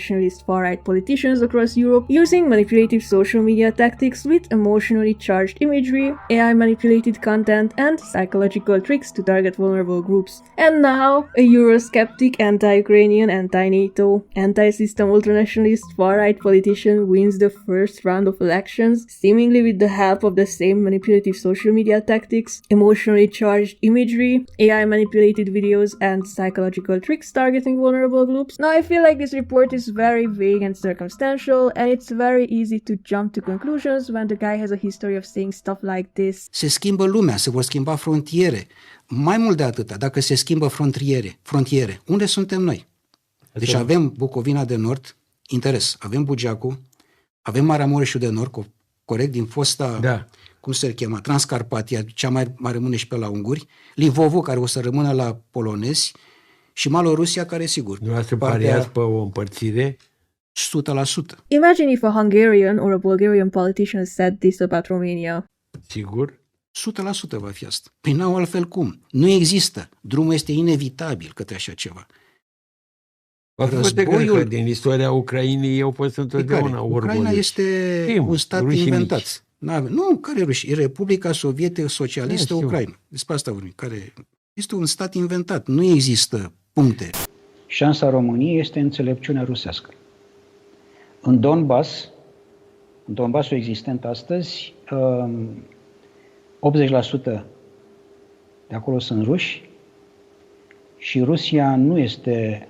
far-right politicians across Europe, using manipulative social media tactics with emotionally charged imagery, AI-manipulated content, and psychological tricks to target vulnerable groups. And now, a Eurosceptic, anti-Ukrainian, anti-NATO, anti-system ultranationalist far-right politician wins the first round of elections, seemingly with the help of the same manipulative social media tactics, emotionally charged imagery, AI-manipulated videos, and psychological tricks targeting vulnerable groups. Now, I feel like this report is very vague and circumstantial, and it's very easy to jump to conclusions when the guy has a history of saying stuff like this. Se schimbă lumea, se vor schimba frontiere. Mai mult de atâta, dacă se schimbă frontiere, unde suntem noi? Deci avem Bucovina de Nord, interes, avem Bugeacu, avem Maramureșul de Nord, corect, din fosta, cum se chema, Transcarpatia, cea mai rămâne și pe la unguri, Livovu, care o să rămână la polonezi, și Malorusia, care sigur. Dumneavoastră pariați pe o împărțire? 100%. Imagine if a Hungarian or a Bulgarian politician said this about Romania. Sigur? 100% va fi asta. Păi n-au altfel cum. Nu există. Drumul este inevitabil către așa ceva. Războiul din istoria Ucrainei au fost întotdeauna orgoliu. Ucraina este un stat inventat. Nu, care ruși? Republica Sovietică Socialistă Ucraina. Despre asta vorbim. Care este un stat inventat. Nu există puncte. Șansa României este înțelepciunea rusească. În Donbassul existent astăzi, 80% de acolo sunt ruși și Rusia nu este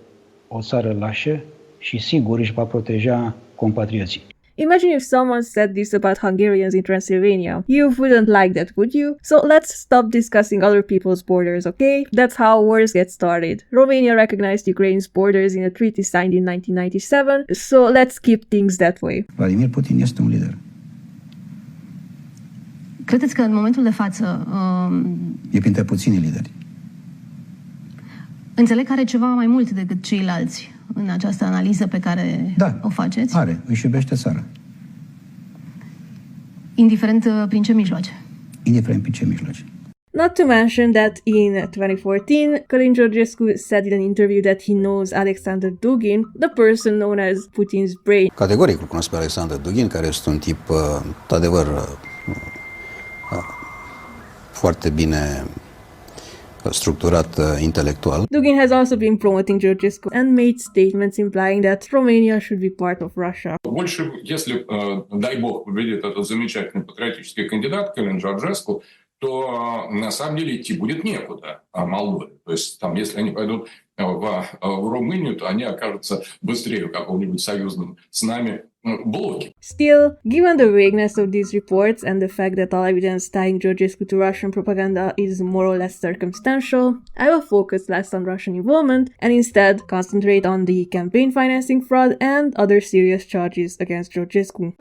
o țară lașă și sigur își va proteja compatrioții. Imagine if someone said this about Hungarians in Transylvania. You wouldn't like that, would you? So let's stop discussing other people's borders, okay? That's how wars get started. Romania recognized Ukraine's borders in a treaty signed in 1997, so let's keep things that way. Vladimir Putin este un lider. Credeți că în momentul de față... E printre puțini lideri. Înțeleg că are ceva mai mult decât ceilalți în această analiză pe care o faceți? Are. Își iubește țara. Indiferent prin ce mijloace? Indiferent prin ce mijloace. Not to mention that in 2014, Călin Georgescu said in an interview that he knows Alexander Dugin, the person known as Putin's brain. Categoric îl cunosc pe Alexander Dugin, care este un tip, într-adevăr, foarte bine structurat intelectual. Dugin has also been promoting Georgescu and made statements implying that Romania should be part of Russia. Больше, если, дай бог, победит этот замечательный патриотический кандидат Călin Georgescu, то на самом деле идти будет некуда Молдове. То есть там, если они пойдут в Румынию, то они окажутся быстрее в каком-нибудь союзном с нами блоке. Still, given the vagueness of these reports and the fact that all evidence tying Georgescu to Russian propaganda is more or less circumstantial, I will focus less on Russian involvement and instead concentrate on the campaign financing fraud and other serious charges against Georgescu.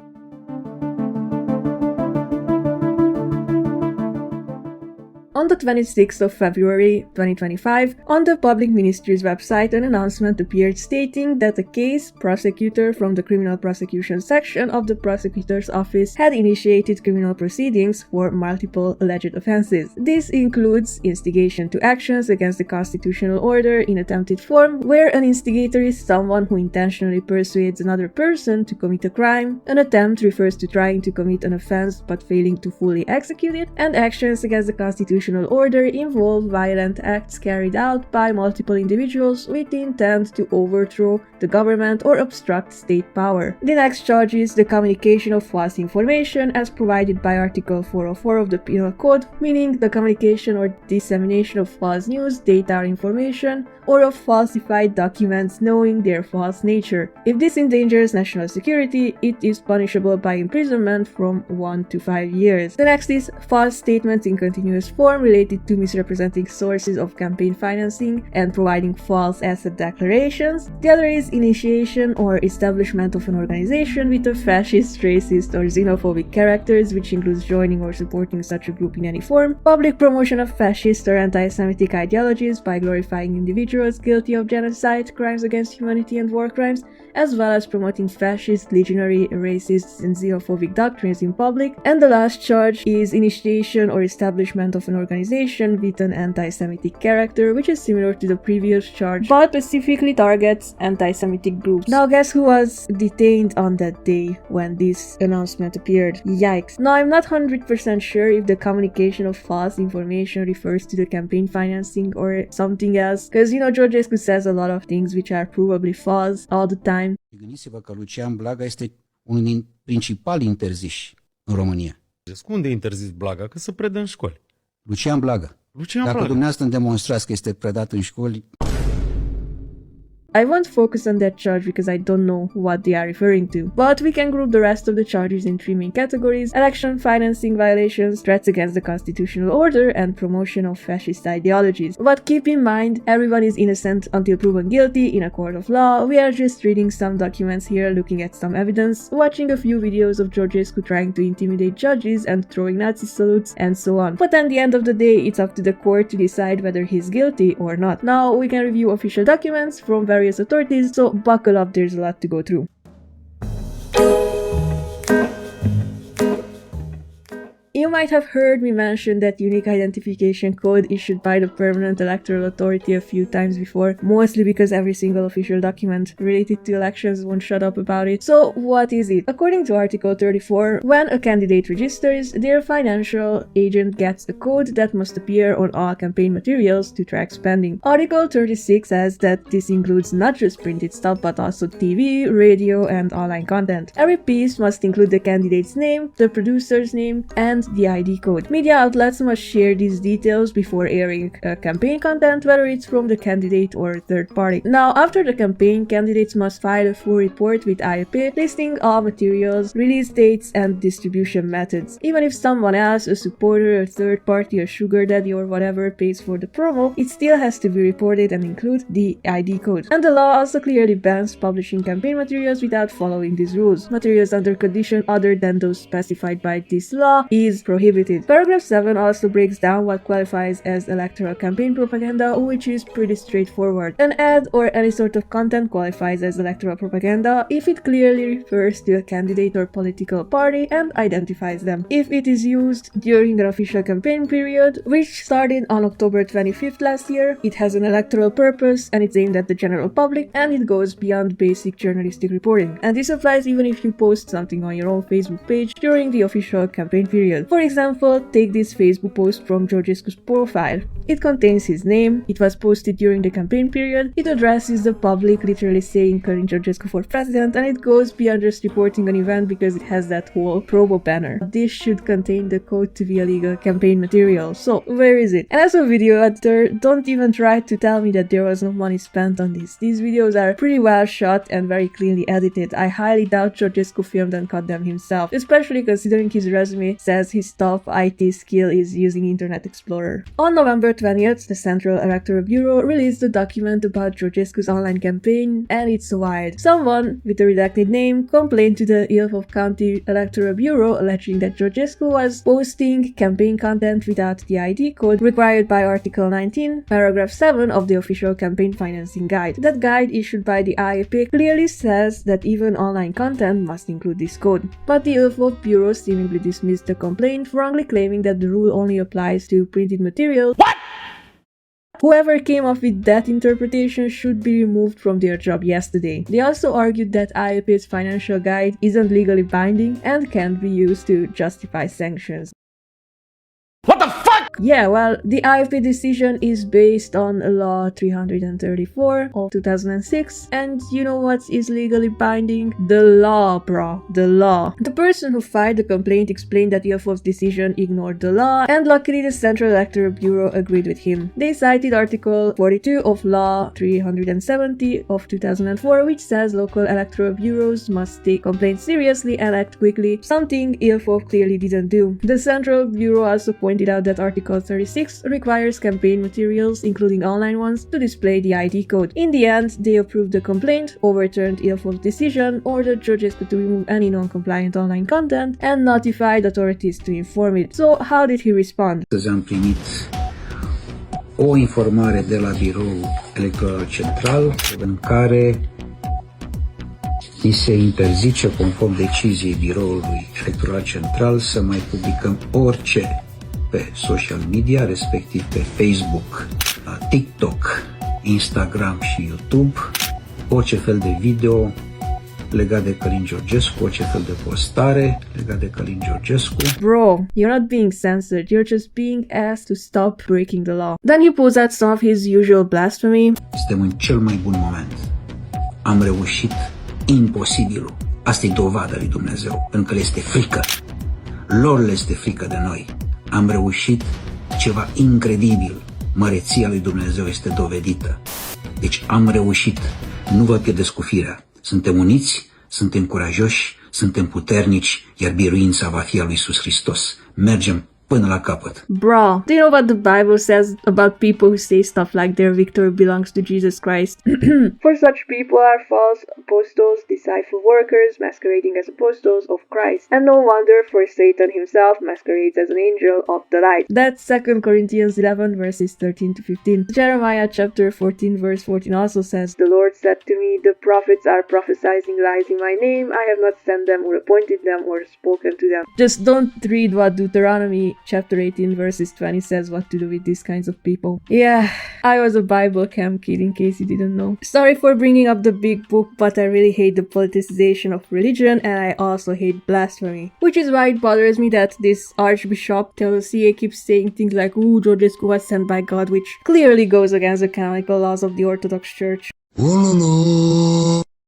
On the 26th of February 2025, on the Public Ministry's website, an announcement appeared stating that a case prosecutor from the Criminal Prosecution Section of the Prosecutor's Office had initiated criminal proceedings for multiple alleged offenses. This includes instigation to actions against the constitutional order in attempted form, where an instigator is someone who intentionally persuades another person to commit a crime. An attempt refers to trying to commit an offense but failing to fully execute it, and actions against the constitutional order involve violent acts carried out by multiple individuals with the intent to overthrow the government or obstruct state power. The next charge is the communication of false information as provided by Article 404 of the Penal Code, meaning the communication or dissemination of false news, data or information, or of falsified documents knowing their false nature. If this endangers national security, it is punishable by imprisonment from 1 to 5 years. The next is false statements in continuous form related to misrepresenting sources of campaign financing and providing false asset declarations. The other is initiation or establishment of an organization with a fascist, racist, or xenophobic characters, which includes joining or supporting such a group in any form. Public promotion of fascist or anti-Semitic ideologies by glorifying individuals guilty of genocide, crimes against humanity, and war crimes, as well as promoting fascist, legionary, racist, and xenophobic doctrines in public. And the last charge is initiation or establishment of an organization with an anti-Semitic character, which is similar to the previous charge, but specifically targets anti-Semitic groups. Now guess who was detained on that day when this announcement appeared? Yikes. Now I'm not 100% sure if the communication of false information refers to the campaign financing or something else, because you know Georgescu says a lot of things which are probably false all the time. Gândiți-vă că Lucian Blaga este unul din principalii interziși în România. Unde e interzis Blaga? Că se predă în școli. Lucian Blaga. Dacă dumneavoastră îmi demonstrați că este predat în școli... I won't focus on that charge because I don't know what they are referring to, but we can group the rest of the charges in three main categories: election financing violations, threats against the constitutional order, and promotion of fascist ideologies. But keep in mind, everyone is innocent until proven guilty in a court of law. We are just reading some documents here, looking at some evidence, watching a few videos of Georgescu trying to intimidate judges and throwing Nazi salutes, and so on. But at the end of the day, it's up to the court to decide whether he's guilty or not. Now we can review official documents from various authorities, so buckle up, there's a lot to go through. You might have heard me mention that unique identification code issued by the Permanent Electoral Authority a few times before, mostly because every single official document related to elections won't shut up about it. So what is it? According to Article 34, when a candidate registers, their financial agent gets a code that must appear on all campaign materials to track spending. Article 36 says that this includes not just printed stuff but also TV, radio, and online content. Every piece must include the candidate's name, the producer's name, and the ID code. Media outlets must share these details before airing campaign content, whether it's from the candidate or third party. Now, after the campaign, candidates must file a full report with IAP listing all materials, release dates, and distribution methods. Even if someone else, a supporter, a third party, a sugar daddy, or whatever pays for the promo, it still has to be reported and include the ID code. And the law also clearly bans publishing campaign materials without following these rules. Materials under condition other than those specified by this law is prohibited. Paragraph 7 also breaks down what qualifies as electoral campaign propaganda, which is pretty straightforward. An ad or any sort of content qualifies as electoral propaganda if it clearly refers to a candidate or political party and identifies them. If it is used during an official campaign period, which started on October 25th last year, it has an electoral purpose and it's aimed at the general public, and it goes beyond basic journalistic reporting. And this applies even if you post something on your own Facebook page during the official campaign period. For example, take this Facebook post from Georgescu's profile. It contains his name, it was posted during the campaign period, it addresses the public, literally saying Călin Georgescu for president, and it goes beyond just reporting an event because it has that whole promo banner. This should contain the code to be a legal campaign material. So, where is it? And as a video editor, don't even try to tell me that there was no money spent on this. These videos are pretty well shot and very cleanly edited. I highly doubt Georgescu filmed and cut them himself, especially considering his resume says his top IT skill is using Internet Explorer. On November 20th, the Central Electoral Bureau released a document about Georgescu's online campaign, and it's wild. Someone with a redacted name complained to the Ilfov County Electoral Bureau alleging that Georgescu was posting campaign content without the ID code required by Article 19, Paragraph 7 of the official campaign financing guide. That guide, issued by the IEP, clearly says that even online content must include this code. But the Ilfov Bureau seemingly dismissed the complaint, wrongly claiming that the rule only applies to printed material. What? Whoever came up with that interpretation should be removed from their job yesterday. They also argued that IEP's financial guide isn't legally binding and can't be used to justify sanctions. What the fuck? Yeah, well, the IEP decision is based on Law 334 of 2006, and you know what is legally binding? The law, bro. The law. The person who filed the complaint explained that Ilfov's decision ignored the law, and luckily the Central Electoral Bureau agreed with him. They cited Article 42 of Law 370 of 2004, which says local electoral bureaus must take complaints seriously and act quickly, something Ilfov clearly didn't do. The Central Bureau also pointed out that Article 36 requires campaign materials, including online ones, to display the ID code. In the end, they approved the complaint, overturned Ilfov's decision, ordered Georgescu to remove any non-compliant online content, and notified authorities to inform it. So, how did he respond? Am primit o informare de la Biroul Electoral Central în care ni se interzice, conform deciziei Biroului Electoral Central, să mai publicăm orice pe social media, respectiv pe Facebook, TikTok, Instagram și YouTube, orice fel de video legat de Călin Georgescu, orice fel de postare legat de Călin Georgescu. Bro, you're not being censored, you're just being asked to stop breaking the law. Then he pulls out some of his usual blasphemy. Suntem în cel mai bun moment. Am reușit imposibilul. Asta e dovada lui Dumnezeu, pentru că le este frică. Lor le este frică de noi. Am reușit ceva incredibil. Măreția lui Dumnezeu este dovedită. Deci am reușit. Nu vă pierdeți cu firea. Suntem uniți, suntem curajoși, suntem puternici, iar biruința va fi a lui Iisus Hristos. Mergem până la capăt. Bro, do you know what the Bible says about people who say stuff like their victory belongs to Jesus Christ? For such people are false apostles, deceitful workers, masquerading as apostles of Christ. And no wonder, for Satan himself masquerades as an angel of the light. That's 2 Corinthians 11 verses 13 to 15. Jeremiah chapter 14 verse 14 also says, The Lord said to me, the prophets are prophesying lies in my name. I have not sent them or appointed them or spoken to them. Just don't read what Deuteronomy chapter 18 verses 20 says what to do with these kinds of people. Yeah, I was a Bible camp kid in case you didn't know. Sorry for bringing up the big book, but I really hate the politicization of religion, and I also hate blasphemy. Which is why it bothers me that this Archbishop Theodosia keeps saying things like, ooh, Georgescu was sent by God, which clearly goes against the canonical laws of the Orthodox Church.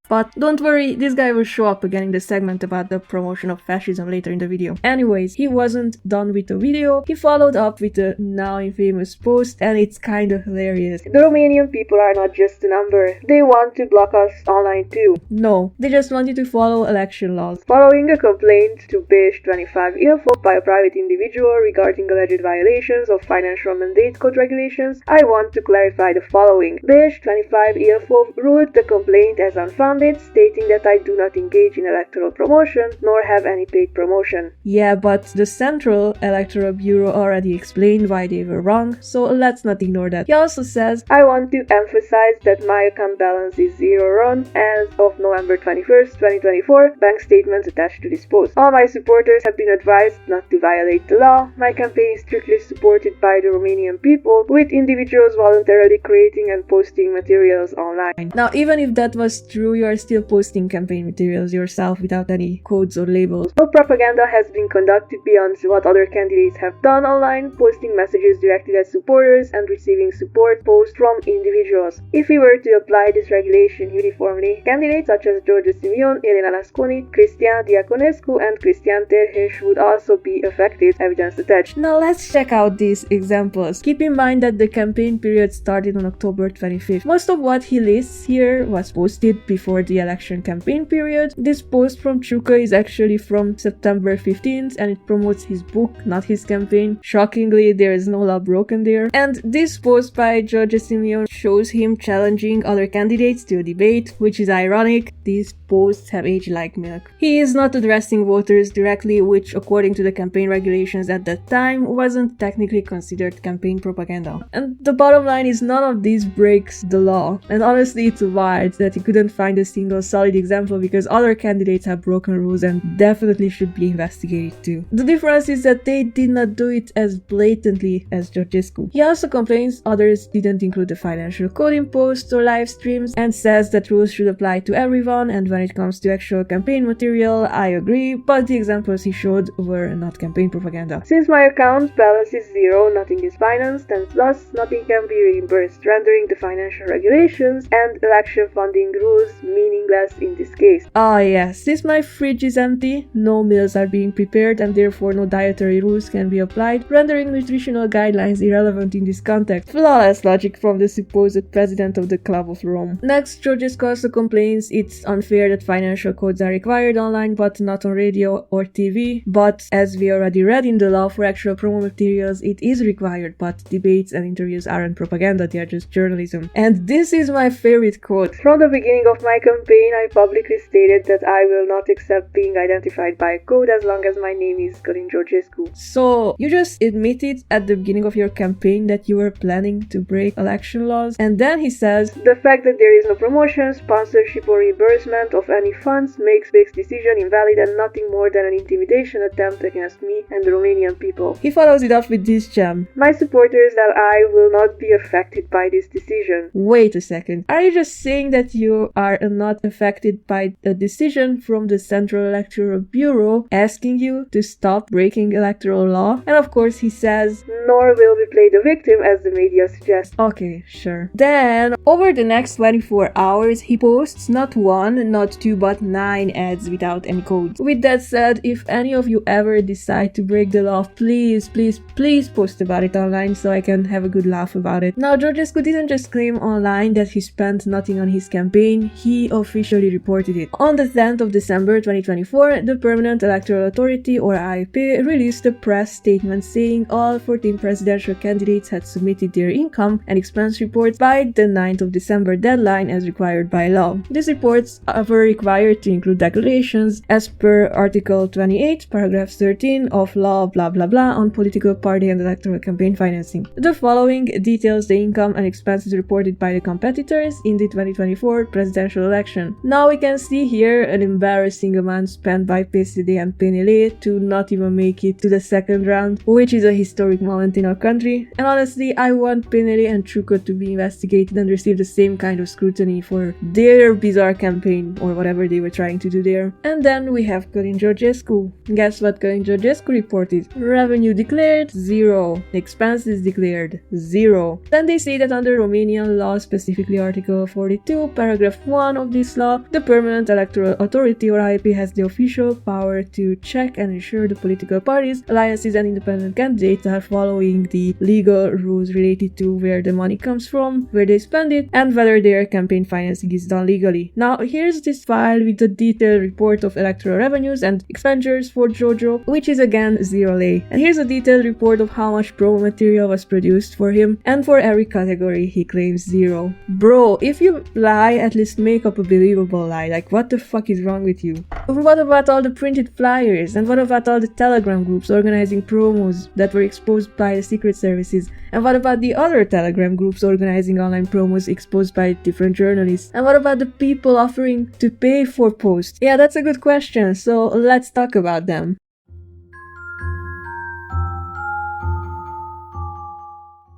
But don't worry, this guy will show up again in the segment about the promotion of fascism later in the video. Anyways, he wasn't done with the video, he followed up with a now infamous post, and it's kinda hilarious. The Romanian people are not just a number, they want to block us online too. No, they just want you to follow election laws. Following a complaint to page 25 info by a private individual regarding alleged violations of financial mandate code regulations, I want to clarify the following. Page 25 info ruled the complaint as unfounded around it, stating that I do not engage in electoral promotion nor have any paid promotion. Yeah, but the Central Electoral Bureau already explained why they were wrong, so let's not ignore that. He also says, I want to emphasize that my account balance is RON as of November 21st, 2024, bank statements attached to this post. All my supporters have been advised not to violate the law. My campaign is strictly supported by the Romanian people, with individuals voluntarily creating and posting materials online. Now, even if that was true, you are still posting campaign materials yourself without any codes or labels. No propaganda has been conducted beyond what other candidates have done online, posting messages directed at supporters and receiving support posts from individuals. If we were to apply this regulation uniformly, candidates such as George Simion, Elena Lasconi, Cristian Diaconescu, and Cristian Terhes would also be affected, evidence attached. Now let's check out these examples. Keep in mind that the campaign period started on October 25th. Most of what he lists here was posted before the election campaign period. This post from Ciucă is actually from September 15th and it promotes his book, not his campaign. Shockingly, there is no law broken there. And this post by George Simion shows him challenging other candidates to a debate, which is ironic. These posts have aged like milk. He is not addressing voters directly, which according to the campaign regulations at that time wasn't technically considered campaign propaganda. And the bottom line is none of these breaks the law. And honestly, it's wild that he couldn't find a single solid example because other candidates have broken rules and definitely should be investigated too. The difference is that they did not do it as blatantly as Georgescu. He also complains others didn't include the financial code in posts or live streams and says that rules should apply to everyone, and when it comes to actual campaign material, I agree, but the examples he showed were not campaign propaganda. Since my account balance is zero, nothing is financed, and thus nothing can be reimbursed, rendering the financial regulations and election funding rules meaningless in this case. Ah yes, since my fridge is empty, no meals are being prepared and therefore no dietary rules can be applied, rendering nutritional guidelines irrelevant in this context. Flawless logic from the supposed president of the Club of Rome. Next, Georgescu also complains it's unfair that financial codes are required online but not on radio or TV, but as we already read in the law for actual promo materials, it is required, but debates and interviews aren't propaganda, they are just journalism. And this is my favorite quote. From the beginning of my campaign, I publicly stated that I will not accept being identified by a code as long as my name is Călin Georgescu. So, you just admitted at the beginning of your campaign that you were planning to break election laws, and then he says, the fact that there is no promotion, sponsorship or reimbursement of any funds makes this decision invalid and nothing more than an intimidation attempt against me and the Romanian people. He follows it up with this gem. My supporters and I will not be affected by this decision. Wait a second. Are you just saying that you are not affected by the decision from the Central Electoral Bureau asking you to stop breaking electoral law? And of course he says, nor will we play the victim as the media suggests. Okay, sure. Then, over the next 24 hours, he posts not one, not two, but 9 ads without any codes. With that said, if any of you ever decide to break the law, please post about it online so I can have a good laugh about it. Now, Georgescu didn't just claim online that he spent nothing on his campaign, he officially reported it. On the 10th of December 2024, the Permanent Electoral Authority, or AEP, released a press statement saying all 14 presidential candidates had submitted their income and expense reports by the 9th of December deadline as required by law. These reports were required to include declarations as per Article 28, Paragraph 13 of Law blah blah blah on political party and electoral campaign financing. The following details the income and expenses reported by the competitors in the 2024 presidential election. Now we can see here an embarrassing amount spent by PSD and PNL to not even make it to the second round, which is a historic moment in our country. And honestly, I want PNL and Ciucă to be investigated and receive the same kind of scrutiny for their bizarre campaign or whatever they were trying to do there. And then we have Călin Georgescu. Guess what Călin Georgescu reported? Revenue declared, 0. Expenses declared, 0. Then they say that under Romanian law, specifically Article 42, Paragraph 1 of this law, the Permanent Electoral Authority, or AEP, has the official power to check and ensure the political parties, alliances and independent candidates are following the legal rules related to where the money comes from, where they spend it, and whether their campaign financing is done legally. Now, here's this file with a detailed report of electoral revenues and expenditures for Georgio, which is again 0 lei. And here's a detailed report of how much promo material was produced for him, and for every category he claims 0. Bro, if you lie, at least make up a believable lie. Like, what the fuck is wrong with you? What about all the printed flyers? And what about all the Telegram groups organizing promos that were exposed by the secret services? And what about the other Telegram groups organizing online promos exposed by different journalists? And what about the people offering to pay for posts? Yeah, that's a good question, so let's talk about them.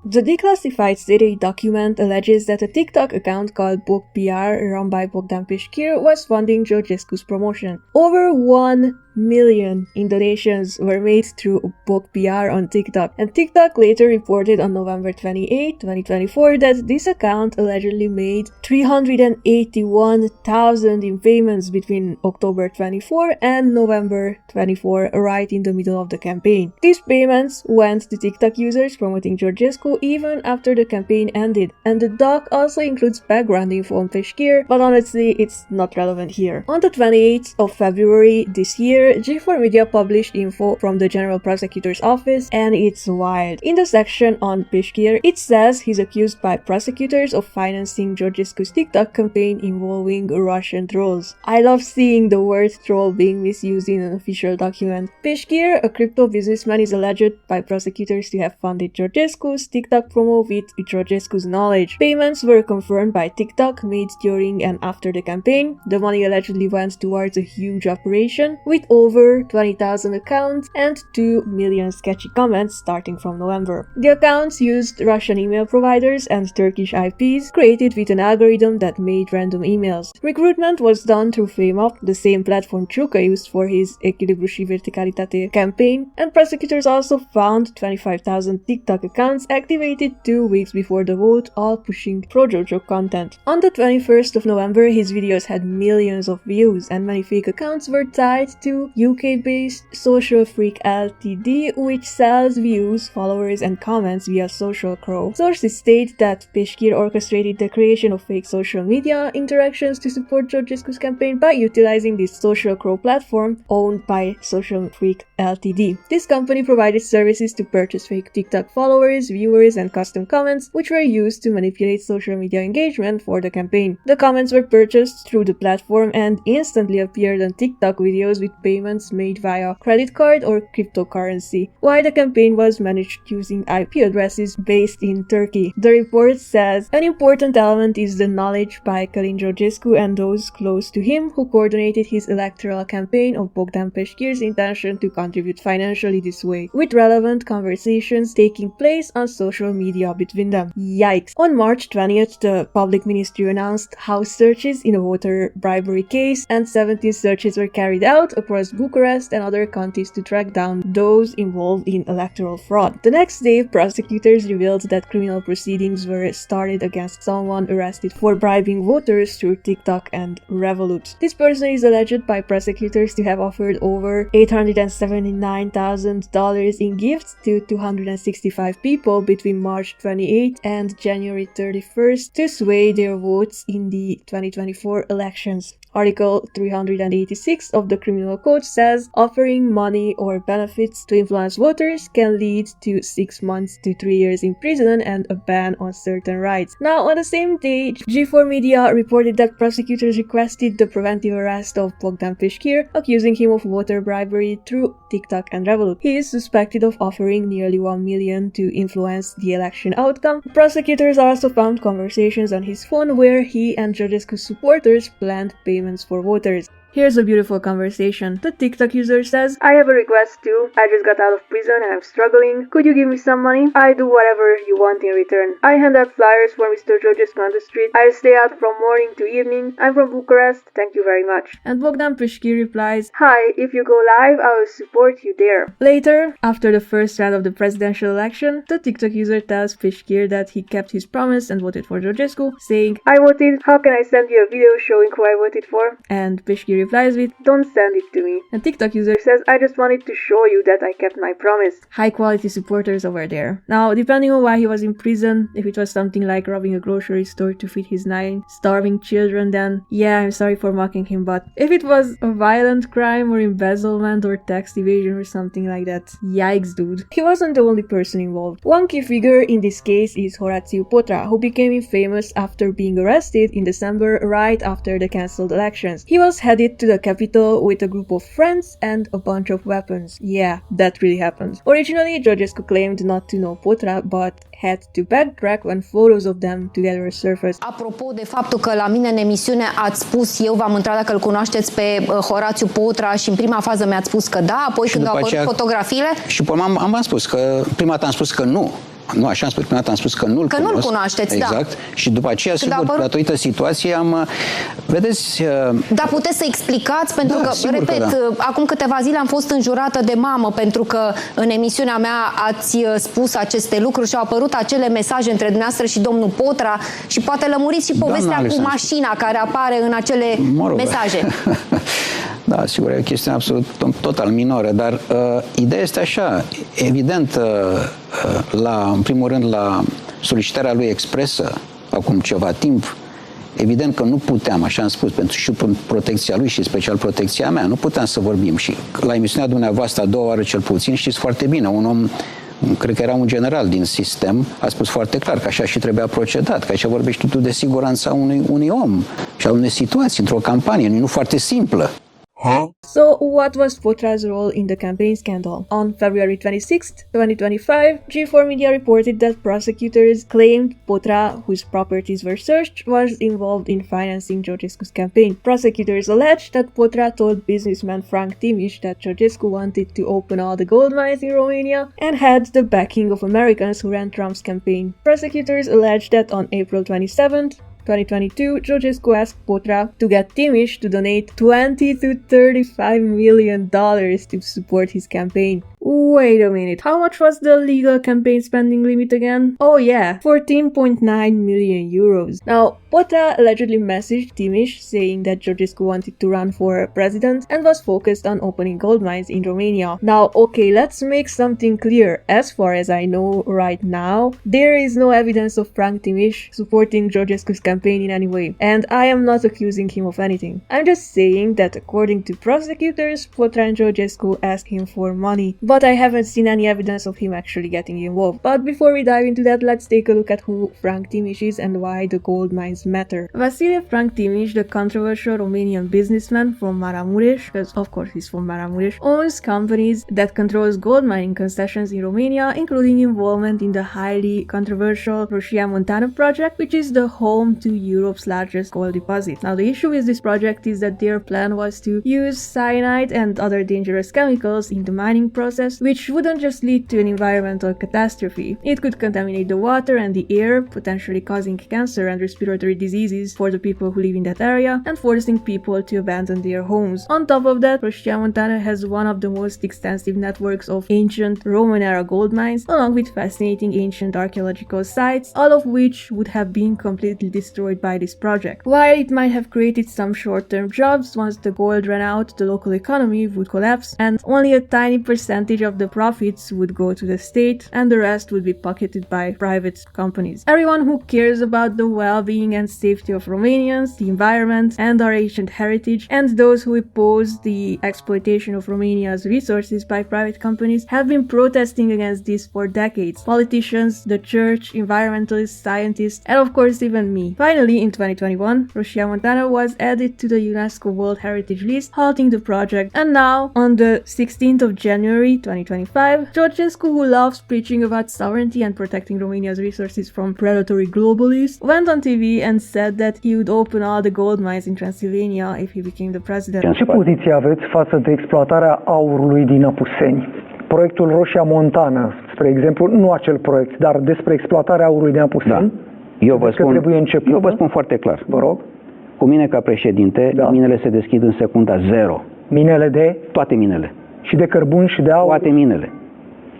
The declassified state aid document alleges that a TikTok account called BogPR, run by Bogdan Peschir, was funding Georgescu's promotion. Over 1 million donations were made through BogPR on TikTok, and TikTok later reported on November 28, 2024 that this account allegedly made 381,000 in payments between October 24 and November 24, right in the middle of the campaign. These payments went to TikTok users promoting Georgescu even after the campaign ended, and the doc also includes background info on Peschir, but honestly it's not relevant here. On the 28th of February this year, G4 Media published info from the General Prosecutor's office, and it's wild. In the section on Peschir, it says he's accused by prosecutors of financing Georgescu's TikTok campaign involving Russian trolls. I love seeing the word troll being misused in an official document. Peschir, a crypto businessman, is alleged by prosecutors to have funded Georgescu's TikTok promo with Georgescu's knowledge. Payments were confirmed by TikTok made during and after the campaign. The money allegedly went towards a huge operation with over 20,000 accounts and 2 million sketchy comments starting from November. The accounts used Russian email providers and Turkish IPs created with an algorithm that made random emails. Recruitment was done through FameUp, the same platform Ciucă used for his Echilibru și vericalitate campaign, and prosecutors also found 25,000 TikTok accounts activated 2 weeks before the vote, all pushing pro-Georgio content. On the 21st of November, his videos had millions of views, and many fake accounts were tied to UK-based Social Freak Ltd, which sells views, followers, and comments via Social Crow. Sources state that Peschir orchestrated the creation of fake social media interactions to support Georgescu's campaign by utilizing this Social Crow platform owned by Social Freak Ltd. This company provided services to purchase fake TikTok followers, viewers, and custom comments, which were used to manipulate social media engagement for the campaign. The comments were purchased through the platform and instantly appeared on TikTok videos with payments made via credit card or cryptocurrency, while the campaign was managed using IP addresses based in Turkey. The report says an important element is the knowledge by Călin Georgescu and those close to him who coordinated his electoral campaign of Bogdan Peschir's intention to contribute financially this way, with relevant conversations taking place on social media between them. Yikes. On March 20th, the public ministry announced house searches in a voter bribery case, and 17 searches were carried out across Bucharest and other counties to track down those involved in electoral fraud. The next day, prosecutors revealed that criminal proceedings were started against someone arrested for bribing voters through TikTok and Revolut. This person is alleged by prosecutors to have offered over $879,000 in gifts to 265 people between March 28 and January 31st to sway their votes in the 2024 elections. Article 386 of the Criminal Code says offering money or benefits to influence voters can lead to 6 months to 3 years in prison and a ban on certain rights. Now, on the same day, G4 Media reported that prosecutors requested the preventive arrest of Bogdan Peschir, accusing him of voter bribery through TikTok and Revolut. He is suspected of offering nearly 1 million to influence the election outcome. Prosecutors also found conversations on his phone where he and Georgescu's supporters planned payments for voters. Here's a beautiful conversation. The TikTok user says, "I have a request too. I just got out of prison and I'm struggling. Could you give me some money? I do whatever you want in return. I hand out flyers for Mr. Georgescu on the street. I stay out from morning to evening. I'm from Bucharest. Thank you very much." And Bogdan Peschir replies, "Hi, if you go live, I will support you there." Later, after the first round of the presidential election, the TikTok user tells Peschir that he kept his promise and voted for Georgescu, saying, "I voted. How can I send you a video showing who I voted for?" And Peschir replies with, "Don't send it to me." A TikTok user says, "I just wanted to show you that I kept my promise." High quality supporters over there. Now, depending on why he was in prison, if it was something like robbing a grocery store to feed his 9 starving children, then yeah, I'm sorry for mocking him, but if it was a violent crime or embezzlement or tax evasion or something like that, yikes dude. He wasn't the only person involved. One key figure in this case is Horatiu Potra, who became infamous after being arrested in December right after the cancelled elections. He was headed to the capital with a group of friends and a bunch of weapons. Yeah, that really happened. Originally, Georgescu claimed not to know Potra, but had to backtrack when photos of them together surfaced. Apropo de faptul că la mine în emisiune ați spus, eu v-am întrebat dacă îl cunoașteți pe Horatiu Potra și în prima fază mi-ați spus că da, apoi și când au apărut fotografiile... Și am spus că, prima dată am spus că nu. Nu, așa am spus, prima dată am spus că nu-l cunosc. Că nu-l cunoașteți, exact. Și după aceea, sigur, datorită situației vedeți... Dar puteți să explicați, pentru că, repet, acum câteva zile am fost înjurată de mamă, pentru că în emisiunea mea ați spus aceste lucruri și au apărut acele mesaje între dumneavoastră și domnul Potra și poate lămuriți și povestea cu mașina care apare în acele mesaje. Da, sigur, e o chestiune absolut total minoră, dar ideea este așa, evident, în primul rând, la solicitarea lui expresă, acum ceva timp, evident că nu puteam, așa am spus, pentru și protecția lui și special protecția mea, nu puteam să vorbim și la emisiunea dumneavoastră a doua oară cel puțin, știți foarte bine, un om, cred că era un general din sistem, a spus foarte clar că așa și trebuia procedat, că așa vorbești tu de siguranța unui om și a unei situații într-o campanie, nu foarte simplă. So, what was Potra's role in the campaign scandal? On February 26, 2025, G4 Media reported that prosecutors claimed Potra, whose properties were searched, was involved in financing Georgescu's campaign. Prosecutors alleged that Potra told businessman Frank Timiș that Georgescu wanted to open all the gold mines in Romania and had the backing of Americans who ran Trump's campaign. Prosecutors alleged that on April 27th, 2022, Georgescu asked Potra to get Timiș to donate $20 to $35 million to support his campaign. Wait a minute, how much was the legal campaign spending limit again? Oh yeah, 14.9 million euros. Now, Potra allegedly messaged Timiș saying that Georgescu wanted to run for president and was focused on opening gold mines in Romania. Now, okay, let's make something clear. As far as I know right now, there is no evidence of Frank Timiș supporting Georgescu's campaign in any way, and I am not accusing him of anything. I'm just saying that according to prosecutors, Potra and Georgescu asked him for money, but I haven't seen any evidence of him actually getting involved. But before we dive into that, let's take a look at who Frank Timiș is and why the gold mines matter. Vasile Frank Timiș, the controversial Romanian businessman from Maramureș, because of course he's from Maramureș, owns companies that controls gold mining concessions in Romania, including involvement in the highly controversial Rosia Montana project, which is the home to Europe's largest gold deposit. Now, the issue with this project is that their plan was to use cyanide and other dangerous chemicals in the mining process, which wouldn't just lead to an environmental catastrophe. It could contaminate the water and the air, potentially causing cancer and respiratory diseases for the people who live in that area and forcing people to abandon their homes. On top of that, Rosia Montana has one of the most extensive networks of ancient Roman era gold mines, along with fascinating ancient archaeological sites, all of which would have been completely destroyed by this project. While it might have created some short-term jobs, once the gold ran out, the local economy would collapse and only a tiny percentage of the profits would go to the state and the rest would be pocketed by private companies. Everyone who cares about the well-being and safety of Romanians, the environment and our ancient heritage, and those who oppose the exploitation of Romania's resources by private companies have been protesting against this for decades. Politicians, the church, environmentalists, scientists, and of course even me. Finally, in 2021, Rosia Montana was added to the UNESCO World Heritage List, halting the project, and now, on the 16th of January 2025, Georgescu, who loves preaching about sovereignty and protecting Romania's resources from predatory globalists, went on TV and said that he would open all the gold mines in Transylvania if he became the president. Ce poziție aveți față de exploatarea aurului din Apuseni? Proiectul Rosia Montana, spre exemplu, nu acel proiect, dar despre exploatarea aurului din Apuseni? Da. Eu vă spun foarte clar. Vă rog. Cu mine ca președinte, minele se deschid în secunda 0. Minele de? Toate minele. Și de cărbun și de aur? Toate minele.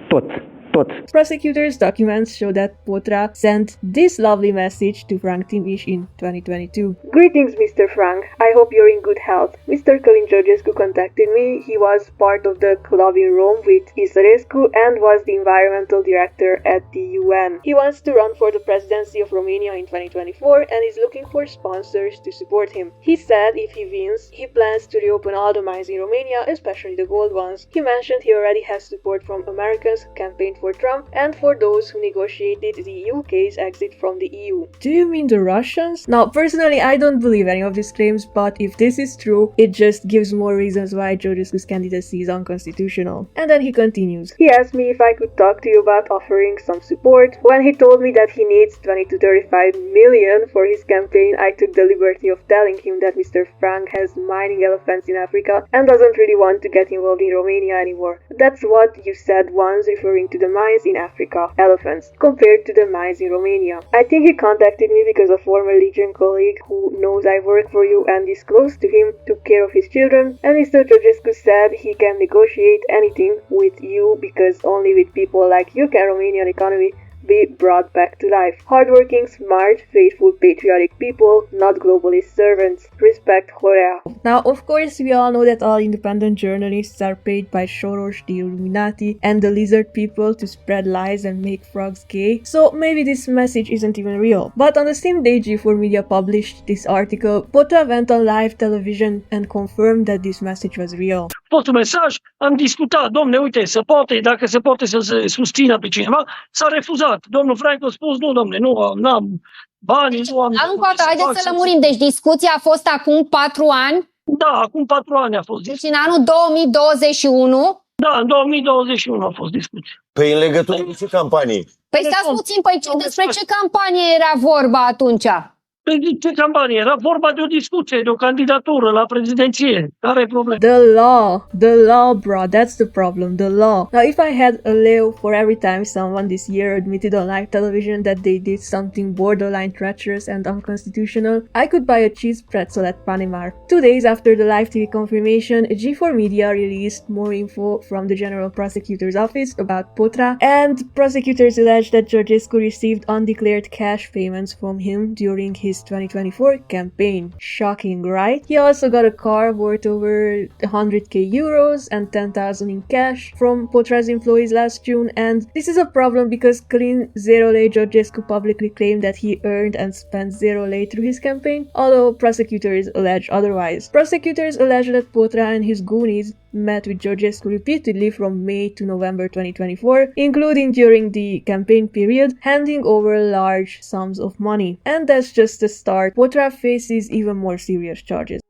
Tot. toți. Prosecutors' documents show that Potra sent this lovely message to Frank Timiș in 2022. Greetings, Mr. Frank. I hope you're in good health. Mr. Călin Georgescu contacted me. He was part of the club in Rome with Isărescu and was the environmental director at the UN. He wants to run for the presidency of Romania in 2024 and is looking for sponsors to support him. He said if he wins, he plans to reopen all the mines in Romania, especially the gold ones. He mentioned he already has support from Americans who campaigned for Trump and for those who negotiated the UK's exit from the EU. Do you mean the Russians? Now, personally, I don't believe any of these claims, but if this is true, it just gives more reasons why Georgescu's candidacy is unconstitutional. And then he continues. He asked me if I could talk to you about offering some support. When he told me that he needs 20 to 35 million for his campaign, I took the liberty of telling him that Mr. Frank has mining elephants in Africa and doesn't really want to get involved in Romania anymore. That's what you said once, referring to the mines in Africa, elephants, compared to the mines in Romania. I think he contacted me because a former Legion colleague who knows I work for you and is close to him took care of his children, and Mr. Georgescu said he can negotiate anything with you because only with people like you can Romanian economy be brought back to life. Hardworking, smart, faithful, patriotic people, not globalist servants. Respect, Horatiu. Now, of course, we all know that all independent journalists are paid by Soros, the Illuminati, and the lizard people to spread lies and make frogs gay, so maybe this message isn't even real. But on the same day G4 Media published this article, Potra went on live television and confirmed that this message was real. Fost un mesaj, am discutat, domne, uite, se poate, dacă se poate să se susțină pe cineva, s-a refuzat. Domnul Frank a spus, nu, domne, nu am bani, nu am... Încă o dată, haideți să lămurim. Deci discuția a fost acum 4 ani? Da, acum 4 ani a fost discuția. Deci în anul 2021? Da, în 2021 a fost discuția. Păi în legătură cu ce campanie? Păi stați puțin, despre ce campanie era vorba atunci? De ce campanie? Era vorba de o discuție, de o candidatură la prezidenție. Care e problema? The law, bro, that's the problem, the law. Now, if I had a leu for every time someone this year admitted on live television that they did something borderline treacherous and unconstitutional, I could buy a cheese pretzel at Panemar. 2 days after the live TV confirmation, G4 Media released more info from the General Prosecutor's Office about Potra, and prosecutors alleged that Georgescu received undeclared cash payments from him during his 2024 campaign. Shocking, right? He also got a car worth over 100k euros and 10,000 in cash from Potra's employees last June, and this is a problem because Călin Georgescu publicly claimed that he earned and spent 0 lei through his campaign, although prosecutors allege otherwise. Prosecutors allege that Potra and his goonies met with Georgescu repeatedly from May to November 2024, including during the campaign period, handing over large sums of money. And that's just the start. Potra faces even more serious charges.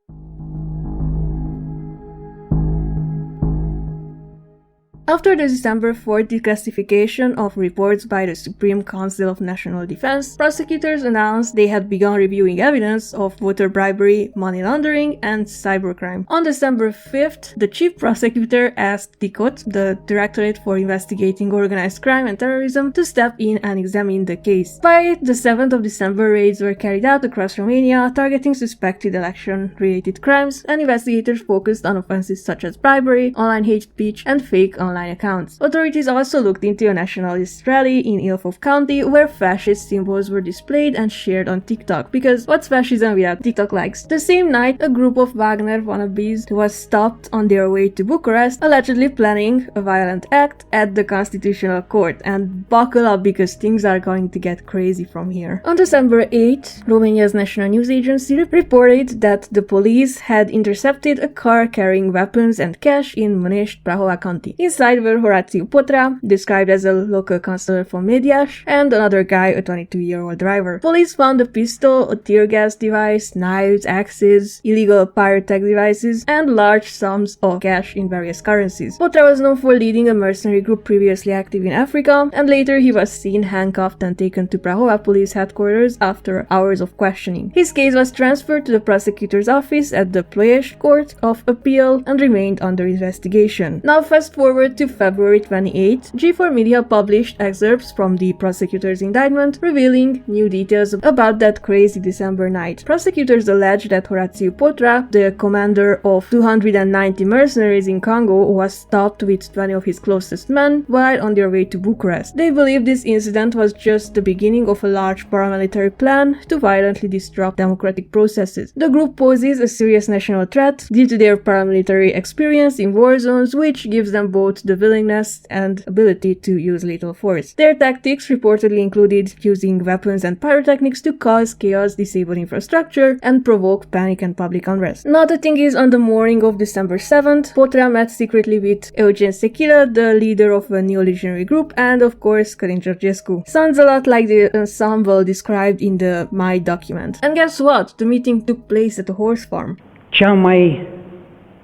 After the December 4th declassification of reports by the Supreme Council of National Defense, prosecutors announced they had begun reviewing evidence of voter bribery, money laundering, and cybercrime. On December 5th, the chief prosecutor asked DICOT, the Directorate for Investigating Organized Crime and Terrorism, to step in and examine the case. By the 7th of December, raids were carried out across Romania, targeting suspected election-related crimes, and investigators focused on offenses such as bribery, online hate speech, and fake online accounts. Authorities also looked into a nationalist rally in Ilfov County where fascist symbols were displayed and shared on TikTok, because what's fascism without TikTok likes? The same night, a group of Wagner wannabes was stopped on their way to Bucharest, allegedly planning a violent act at the Constitutional Court, and buckle up because things are going to get crazy from here. On December 8th, Romania's national news agency reported that the police had intercepted a car carrying weapons and cash in Mănești, Prahova County. Inside were Horatiu Potra, described as a local councillor from Mediaș, and another guy, a 22-year-old driver. Police found a pistol, a tear gas device, knives, axes, illegal pyrotech devices, and large sums of cash in various currencies. Potra was known for leading a mercenary group previously active in Africa, and later he was seen handcuffed and taken to Prahova police headquarters after hours of questioning. His case was transferred to the prosecutor's office at the Ploiești Court of Appeal and remained under investigation. Now fast forward forward to February 28, G4 Media published excerpts from the prosecutor's indictment, revealing new details about that crazy December night. Prosecutors allege that Horatiu Potra, the commander of 290 mercenaries in Congo, was stopped with 20 of his closest men while on their way to Bucharest. They believe this incident was just the beginning of a large paramilitary plan to violently disrupt democratic processes. The group poses a serious national threat due to their paramilitary experience in war zones, which gives them both the willingness and ability to use lethal force. Their tactics reportedly included using weapons and pyrotechnics to cause chaos, disable infrastructure, and provoke panic and public unrest. Now the thing is, on the morning of December 7th, Potra met secretly with Eugen Sechila, the leader of a new Legionary group, and of course Călin Georgescu. Sounds a lot like the ensemble described in the My document. And guess what? The meeting took place at a horse farm. Cea mai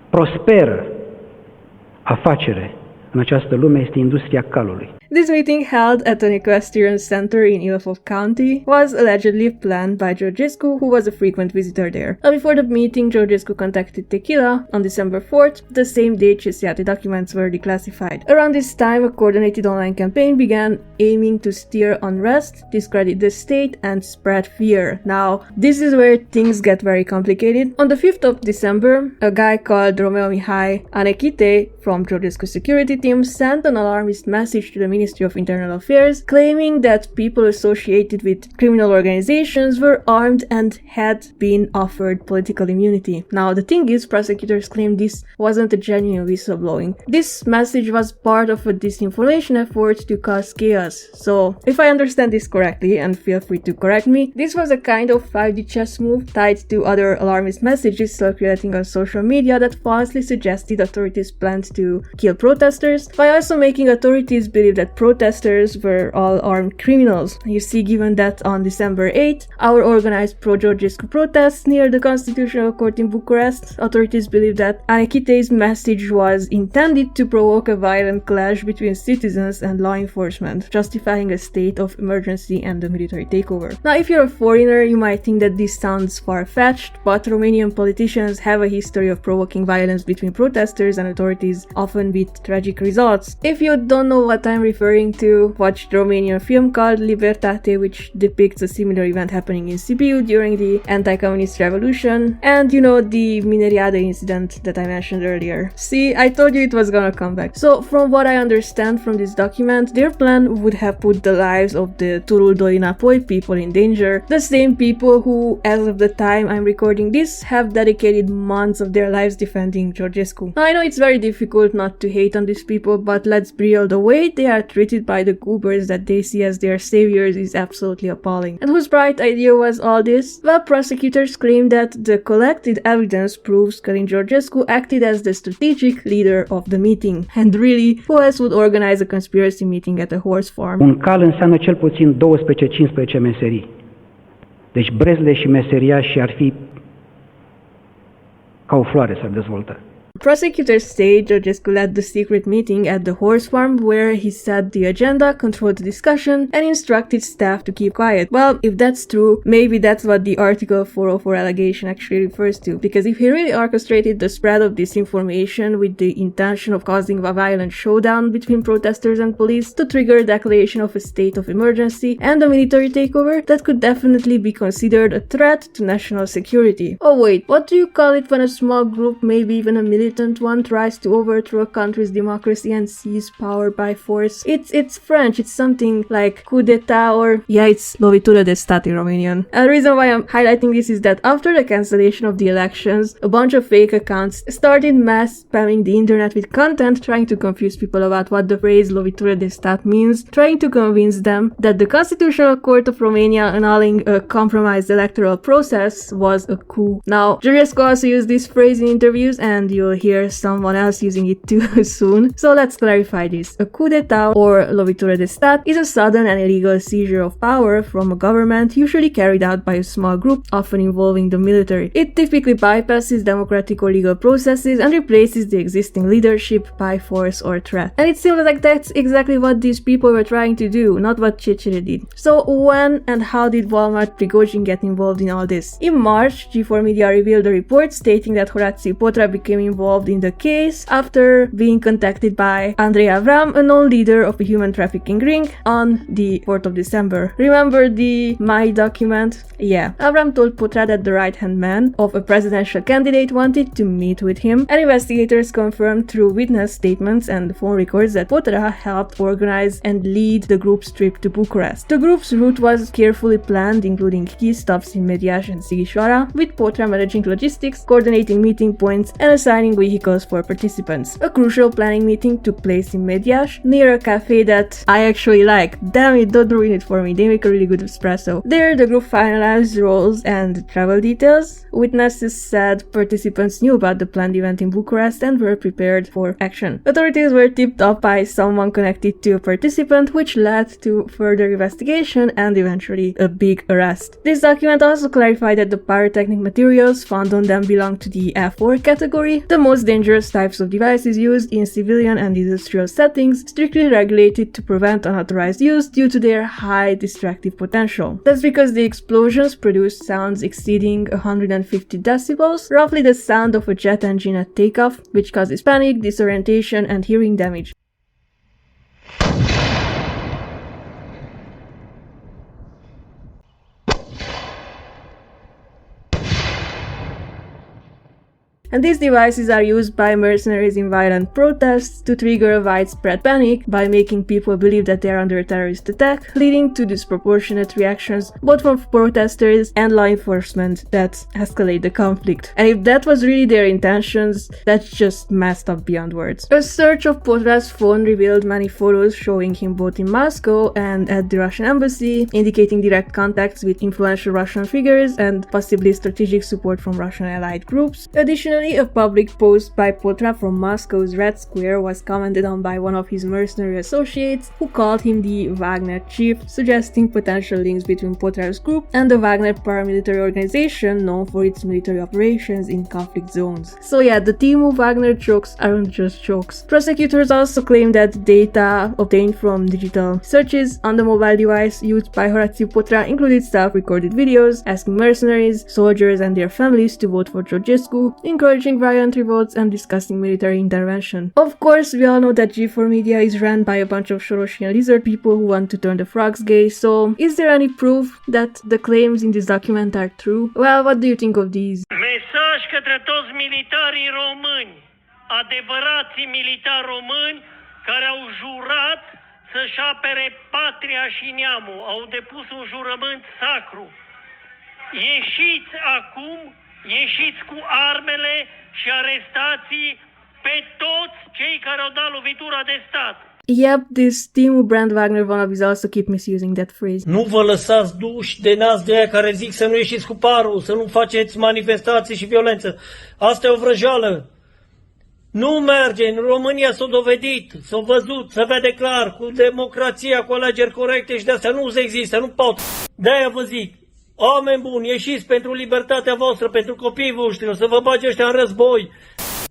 prosperă afacere în această lume este industria calului. This meeting, held at an equestrian center in Ilfov County, was allegedly planned by Georgescu, who was a frequent visitor there. Before the meeting, Georgescu contacted Tequila on December 4th, the same day CSAT documents were declassified. Around this time, a coordinated online campaign began aiming to stir unrest, discredit the state, and spread fear. Now, this is where things get very complicated. On the 5th of December, a guy called Romeo Mihai Anechite from Georgescu's security team sent an alarmist message to the Ministry of Internal Affairs, claiming that people associated with criminal organizations were armed and had been offered political immunity. Now, the thing is, prosecutors claim this wasn't a genuine whistleblowing. This message was part of a disinformation effort to cause chaos. So, if I understand this correctly, and feel free to correct me, this was a kind of 5D chess move tied to other alarmist messages circulating on social media that falsely suggested authorities planned to kill protesters, by also making authorities believe that protesters were all armed criminals. You see, given that on December 8th, our organized pro-Georgescu protests near the Constitutional Court in Bucharest, authorities believe that Anechite's message was intended to provoke a violent clash between citizens and law enforcement, justifying a state of emergency and a military takeover. Now, if you're a foreigner, you might think that this sounds far-fetched, but Romanian politicians have a history of provoking violence between protesters and authorities, often with tragic results. If you don't know what I'm referring to, watch the Romanian film called Libertate, which depicts a similar event happening in Sibiu during the anti-communist revolution, and you know, the Mineriada incident that I mentioned earlier. See, I told you it was gonna come back. So, from what I understand from this document, their plan would have put the lives of the Turul Doi Înapoi people in danger, the same people who, as of the time I'm recording this, have dedicated months of their lives defending Georgescu. Now, I know it's very difficult not to hate on these people, but let's be real, the way they are treated by the goobers that they see as their saviors is absolutely appalling. And whose bright idea was all this? Well, prosecutors claim that the collected evidence proves Călin Georgescu acted as the strategic leader of the meeting. And really, who else would organize a conspiracy meeting at a horse farm? Un cal înseamnă cel puțin 12-15 meserii. Deci brezle și meseriași ar fi ca o floare s-ar dezvolta. Prosecutors say Georgescu led the secret meeting at the horse farm where he set the agenda, controlled the discussion, and instructed staff to keep quiet. Well, if that's true, maybe that's what the Article 404 allegation actually refers to. Because if he really orchestrated the spread of disinformation with the intention of causing a violent showdown between protesters and police to trigger a declaration of a state of emergency and a military takeover, that could definitely be considered a threat to national security. Oh wait, what do you call it when a small group, maybe even a militant one, tries to overthrow a country's democracy and seize power by force? It's French, it's something like coup d'etat, or yeah, it's lovitură de stat in Romanian. And the reason why I'm highlighting this is that after the cancellation of the elections, a bunch of fake accounts started mass spamming the internet with content trying to confuse people about what the phrase lovitură de stat means, trying to convince them that the Constitutional Court of Romania annulling a compromised electoral process was a coup. Now, Georgescu also used this phrase in interviews, and you'll hear someone else using it too soon. So let's clarify this. A coup d'etat, or lovitură de stat, is a sudden and illegal seizure of power from a government, usually carried out by a small group, often involving the military. It typically bypasses democratic or legal processes and replaces the existing leadership by force or threat. And it seems like that's exactly what these people were trying to do, not what Chechire did. So when and how did Walmart Prigozhin get involved in all this? In March, G4 Media revealed a report stating that Horatiu Potra became involved involved in the case after being contacted by Andrei Avram, a known leader of a human trafficking ring, on the 4th of December. Remember the My document? Yeah. Avram told Potra that the right-hand man of a presidential candidate wanted to meet with him, and investigators confirmed through witness statements and phone records that Potra helped organize and lead the group's trip to Bucharest. The group's route was carefully planned, including key stops in Mediaș and Sighișoara, with Potra managing logistics, coordinating meeting points, and assigning vehicles for participants. A crucial planning meeting took place in Mediaș, near a cafe that I actually like. Damn it, don't ruin it for me, they make a really good espresso. There, the group finalized roles and travel details. Witnesses said participants knew about the planned event in Bucharest and were prepared for action. Authorities were tipped off by someone connected to a participant, which led to further investigation and eventually a big arrest. This document also clarified that the pyrotechnic materials found on them belong to the F4 category, the most dangerous types of devices used in civilian and industrial settings, strictly regulated to prevent unauthorized use due to their high destructive potential. That's because the explosions produced sounds exceeding 150 decibels, roughly the sound of a jet engine at takeoff, which causes panic, disorientation, and hearing damage. And these devices are used by mercenaries in violent protests to trigger a widespread panic by making people believe that they are under a terrorist attack, leading to disproportionate reactions both from protesters and law enforcement that escalate the conflict. And if that was really their intentions, that's just messed up beyond words. A search of Potra's phone revealed many photos showing him both in Moscow and at the Russian embassy, indicating direct contacts with influential Russian figures and possibly strategic support from Russian allied groups. Additionally, a public post by Potra from Moscow's Red Square was commented on by one of his mercenary associates, who called him the Wagner chief, suggesting potential links between Potra's group and the Wagner paramilitary organization known for its military operations in conflict zones. So yeah, the Timu Wagner jokes aren't just jokes. Prosecutors also claim that data obtained from digital searches on the mobile device used by Horatiu Potra included self-recorded videos asking mercenaries, soldiers, and their families to vote for Georgescu, encouraging violent revolts and discussing military intervention. Of course, we all know that G4 Media is run by a bunch of Sorosian lizard people who want to turn the frogs gay, so is there any proof that the claims in this document are true? Well, what do you think of these? Mesaj către toți militarii români, adevărații militari români care au jurat să-și apere patria și neamul, au depus un jurământ sacru. Ieșiți acum, ieșiți cu armele și arestați pe toți cei care au dat lovitura de stat. Yep, this Timu Brand Wagner wannabe also keep misusing that phrase. Nu vă lăsați duși de nas de aia care zic să nu ieșiți cu parul, să nu faceți manifestații și violență. Asta e o vrăjeală. Nu merge, în România s-a dovedit, s-a văzut, se vede clar, cu democrația, cu alegeri corecte și de astea nu se există, nu pot. De-aia vă zic, oameni buni, ieșiți pentru libertatea voastră, pentru copiii voștri, o să vă bage ăștia în război.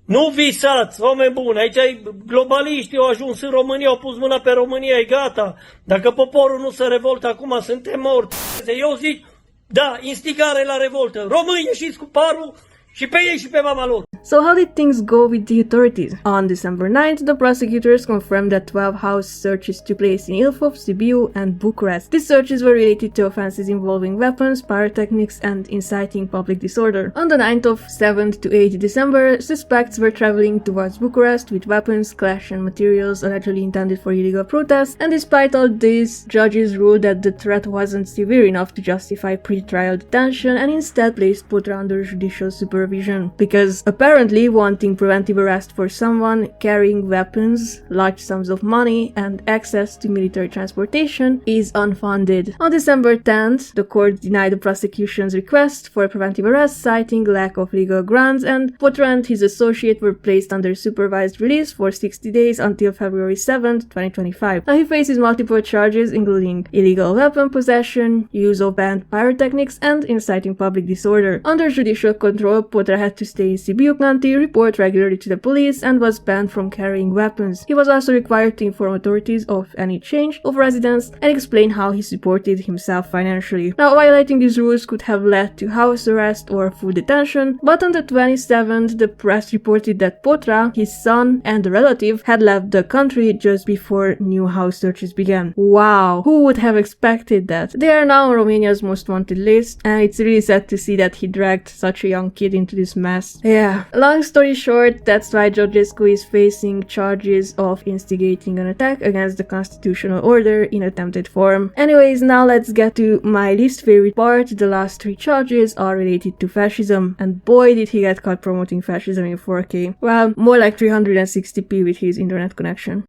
Nu visați, oameni buni, aici globaliștii au ajuns în România, au pus mâna pe România, e gata. Dacă poporul nu se revoltă acum, suntem morți. Eu zic, da, instigare la revoltă. Români, ieșiți cu parul și pe ei și pe mama lor. So how did things go with the authorities? On December 9th, the prosecutors confirmed that 12 house searches took place in Ilfov, Sibiu, and Bucharest. These searches were related to offenses involving weapons, pyrotechnics, and inciting public disorder. On the 9th of 7th to 8th December, suspects were traveling towards Bucharest with weapons, clash, and materials allegedly intended for illegal protests, and despite all this, judges ruled that the threat wasn't severe enough to justify pre-trial detention and instead placed Potra under judicial supervision, because apparently wanting preventive arrest for someone carrying weapons, large sums of money, and access to military transportation is unfounded. On December 10th, the court denied the prosecution's request for preventive arrest, citing lack of legal grounds, and Potra and his associate were placed under supervised release for 60 days until February 7th, 2025. Now he faces multiple charges, including illegal weapon possession, use of banned pyrotechnics, and inciting public disorder. Under judicial control, Potra had to stay in Sibiu lieutenant, he reported regularly to the police and was banned from carrying weapons. He was also required to inform authorities of any change of residence and explain how he supported himself financially. Now, violating these rules could have led to house arrest or full detention, but on the 27th, the press reported that Potra, his son, and a relative had left the country just before new house searches began. Wow, who would have expected that? They are now on Romania's most wanted list, and it's really sad to see that he dragged such a young kid into this mess. Yeah, long story short, that's why Georgescu is facing charges of instigating an attack against the constitutional order in attempted form. Anyways, now let's get to my least favorite part. The last 3 charges are related to fascism, and boy did he get caught promoting fascism in 4K. Well, more like 360p with his internet connection.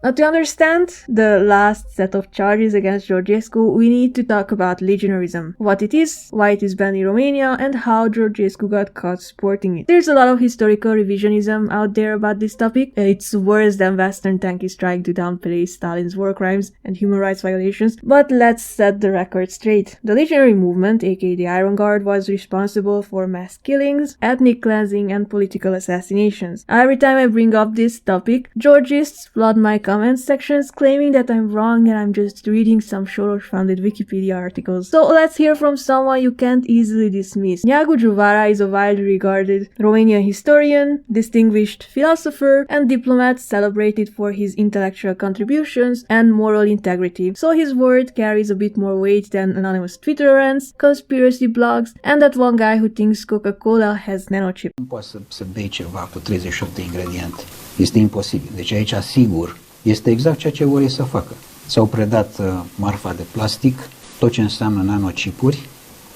Now, to understand the last set of charges against Georgescu, we need to talk about legionarism, what it is, why it is banned in Romania, and how Georgescu got caught supporting it. There's a lot of historical revisionism out there about this topic, and it's worse than Western tankies trying to downplay Stalin's war crimes and human rights violations, but let's set the record straight. The Legionary movement, aka the Iron Guard, was responsible for mass killings, ethnic cleansing, and political assassinations. Every time I bring up this topic, Georgists flood my comment sections claiming that I'm wrong and I'm just reading some Soros-funded Wikipedia articles. So let's hear from someone you can't easily dismiss. Neagu Juvara is a widely regarded Romanian historian, distinguished philosopher, and diplomat celebrated for his intellectual contributions and moral integrity. So his word carries a bit more weight than anonymous Twitter rants, conspiracy blogs, and that one guy who thinks Coca-Cola has nanochip. Nu poți să bei ceva cu 38 de ingrediente. Este imposibil. Deci aici, sigur, este exact ceea ce vor ei să facă. S-au predat marfa de plastic, tot ce înseamnă nanocipuri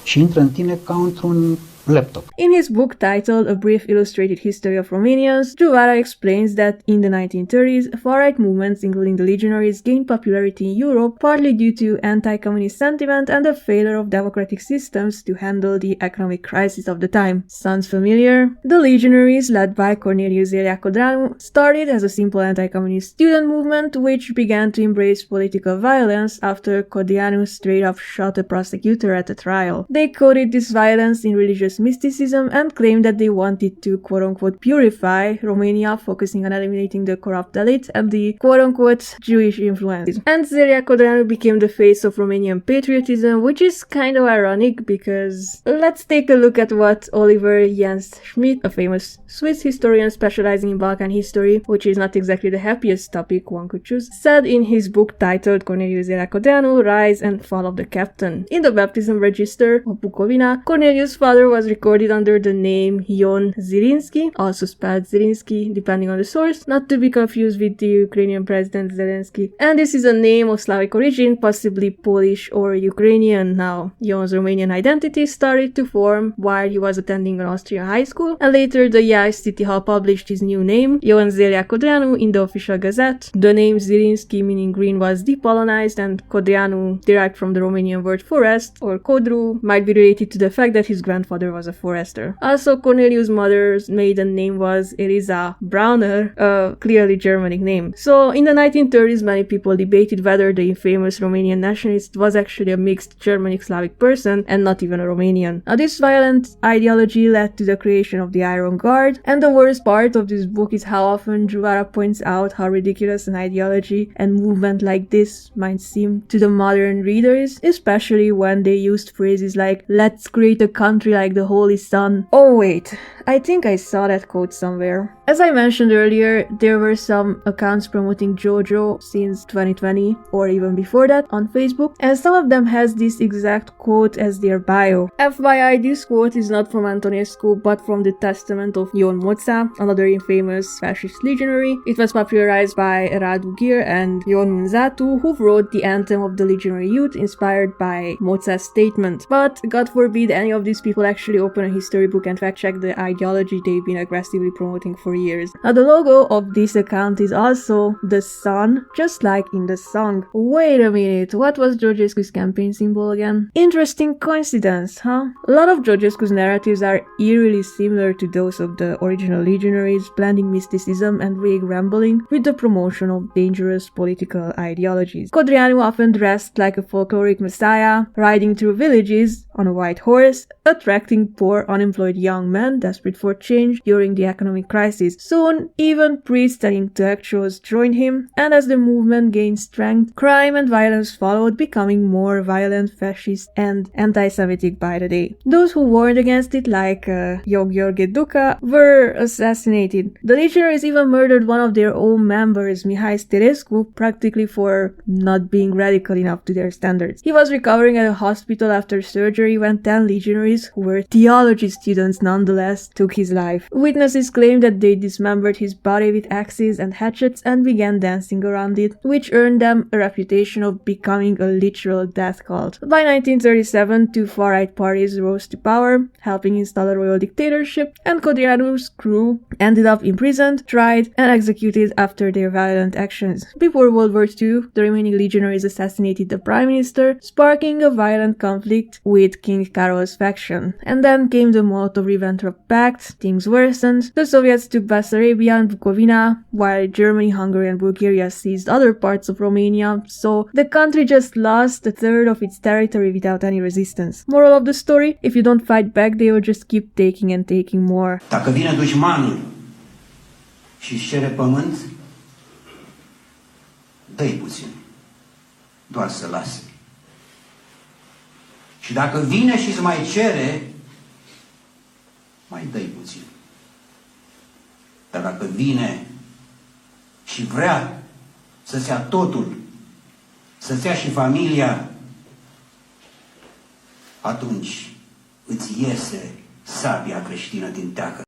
și intră în tine ca într-un laptop. In his book titled A Brief Illustrated History of Romanians, Juvara explains that in the 1930s, far-right movements including the Legionaries gained popularity in Europe partly due to anti-communist sentiment and the failure of democratic systems to handle the economic crisis of the time. Sounds familiar? The Legionaries, led by Corneliu Zeriacodranu, started as a simple anti-communist student movement which began to embrace political violence after Codianu straight up shot a prosecutor at a trial. They coded this violence in religious mysticism and claimed that they wanted to quote-unquote purify Romania, focusing on eliminating the corrupt elite and the quote-unquote Jewish influence. And Zeriacodranu became the face of Romanian patriotism, which is kind of ironic because let's take a look at what Oliver Jens Schmidt, a famous Swiss historian specializing in Balkan history, which is not exactly the happiest topic one could choose, said in his book titled Corneliu Zeriacodranu, Rise and Fall of the Captain. In the baptism register of Bucovina, Corneliu's father was recorded under the name Ion Zilinski, also spelled Zelinsky depending on the source, not to be confused with the Ukrainian president Zelensky. And this is a name of Slavic origin, possibly Polish or Ukrainian. Now, Ion's Romanian identity started to form while he was attending an Austrian high school, and later the Iași City Hall published his new name, Ion Zeriacodranu, in the official gazette. The name Zilinski, meaning green, was depolonized, and Codreanu, derived from the Romanian word forest, or Codru, might be related to the fact that his grandfather was a forester. Also, Cornelius' mother's maiden name was Eliza Brauner, a clearly Germanic name. So, in the 1930s, many people debated whether the infamous Romanian nationalist was actually a mixed Germanic-Slavic person and not even a Romanian. Now, this violent ideology led to the creation of the Iron Guard, and the worst part of this book is how often Juvara points out how ridiculous an ideology and movement like this might seem to the modern readers, especially when they used phrases like, "Let's create a country like the Holy Sun." Oh wait, I think I saw that quote somewhere. As I mentioned earlier, there were some accounts promoting Geogeo since 2020 or even before that on Facebook, and some of them has this exact quote as their bio. FYI, this quote is not from Antonescu but from the Testament of Ion Moța, another infamous fascist legionary. It was popularized by Radu Gir and Ion Munzatu, who wrote the anthem of the legionary youth inspired by Moța's statement. But God forbid any of these people actually open a history book and fact check the ideology they've been aggressively promoting for for years. Now the logo of this account is also the sun, just like in the song. Wait a minute, what was Georgescu's campaign symbol again? Interesting coincidence, huh? A lot of Georgescu's narratives are eerily similar to those of the original Legionaries, blending mysticism and vague rambling with the promotion of dangerous political ideologies. Codreanu often dressed like a folkloric messiah, riding through villages on a white horse, attracting poor, unemployed young men desperate for change during the economic crisis. Soon, even priests and intellectuals joined him, and as the movement gained strength, crime and violence followed, becoming more violent, fascist, and anti-Semitic by the day. Those who warned against it, like Geogeo, were assassinated. The Legionaries even murdered one of their own members, Mihai Sterescu, practically for not being radical enough to their standards. He was recovering at a hospital after surgery when 10 Legionaries, who were theology students nonetheless, took his life. Witnesses claimed that they dismembered his body with axes and hatchets and began dancing around it, which earned them a reputation of becoming a literal death cult. By 1937, two far-right parties rose to power, helping install a royal dictatorship, and Codreanu's crew ended up imprisoned, tried, and executed after their violent actions. Before World War II, the remaining Legionaries assassinated the Prime Minister, sparking a violent conflict with King Carol's faction. And then came the Molotov-Ribbentrop Pact, things worsened, the Soviets took Bessarabia and Bukovina, while Germany, Hungary and Bulgaria seized other parts of Romania, so the country just lost a third of its territory without any resistance. Moral of the story, if you don't fight back, they will just keep taking and taking more. Dacă vine dușmanul și își cere pământ, dă-i puțin, doar să lase. Și dacă vine și îți mai cere, mai dă-i puțin. Dar dacă vine și vrea să-ți ia totul, să-ți ia și familia, atunci îți iese sabia creștină din teacă.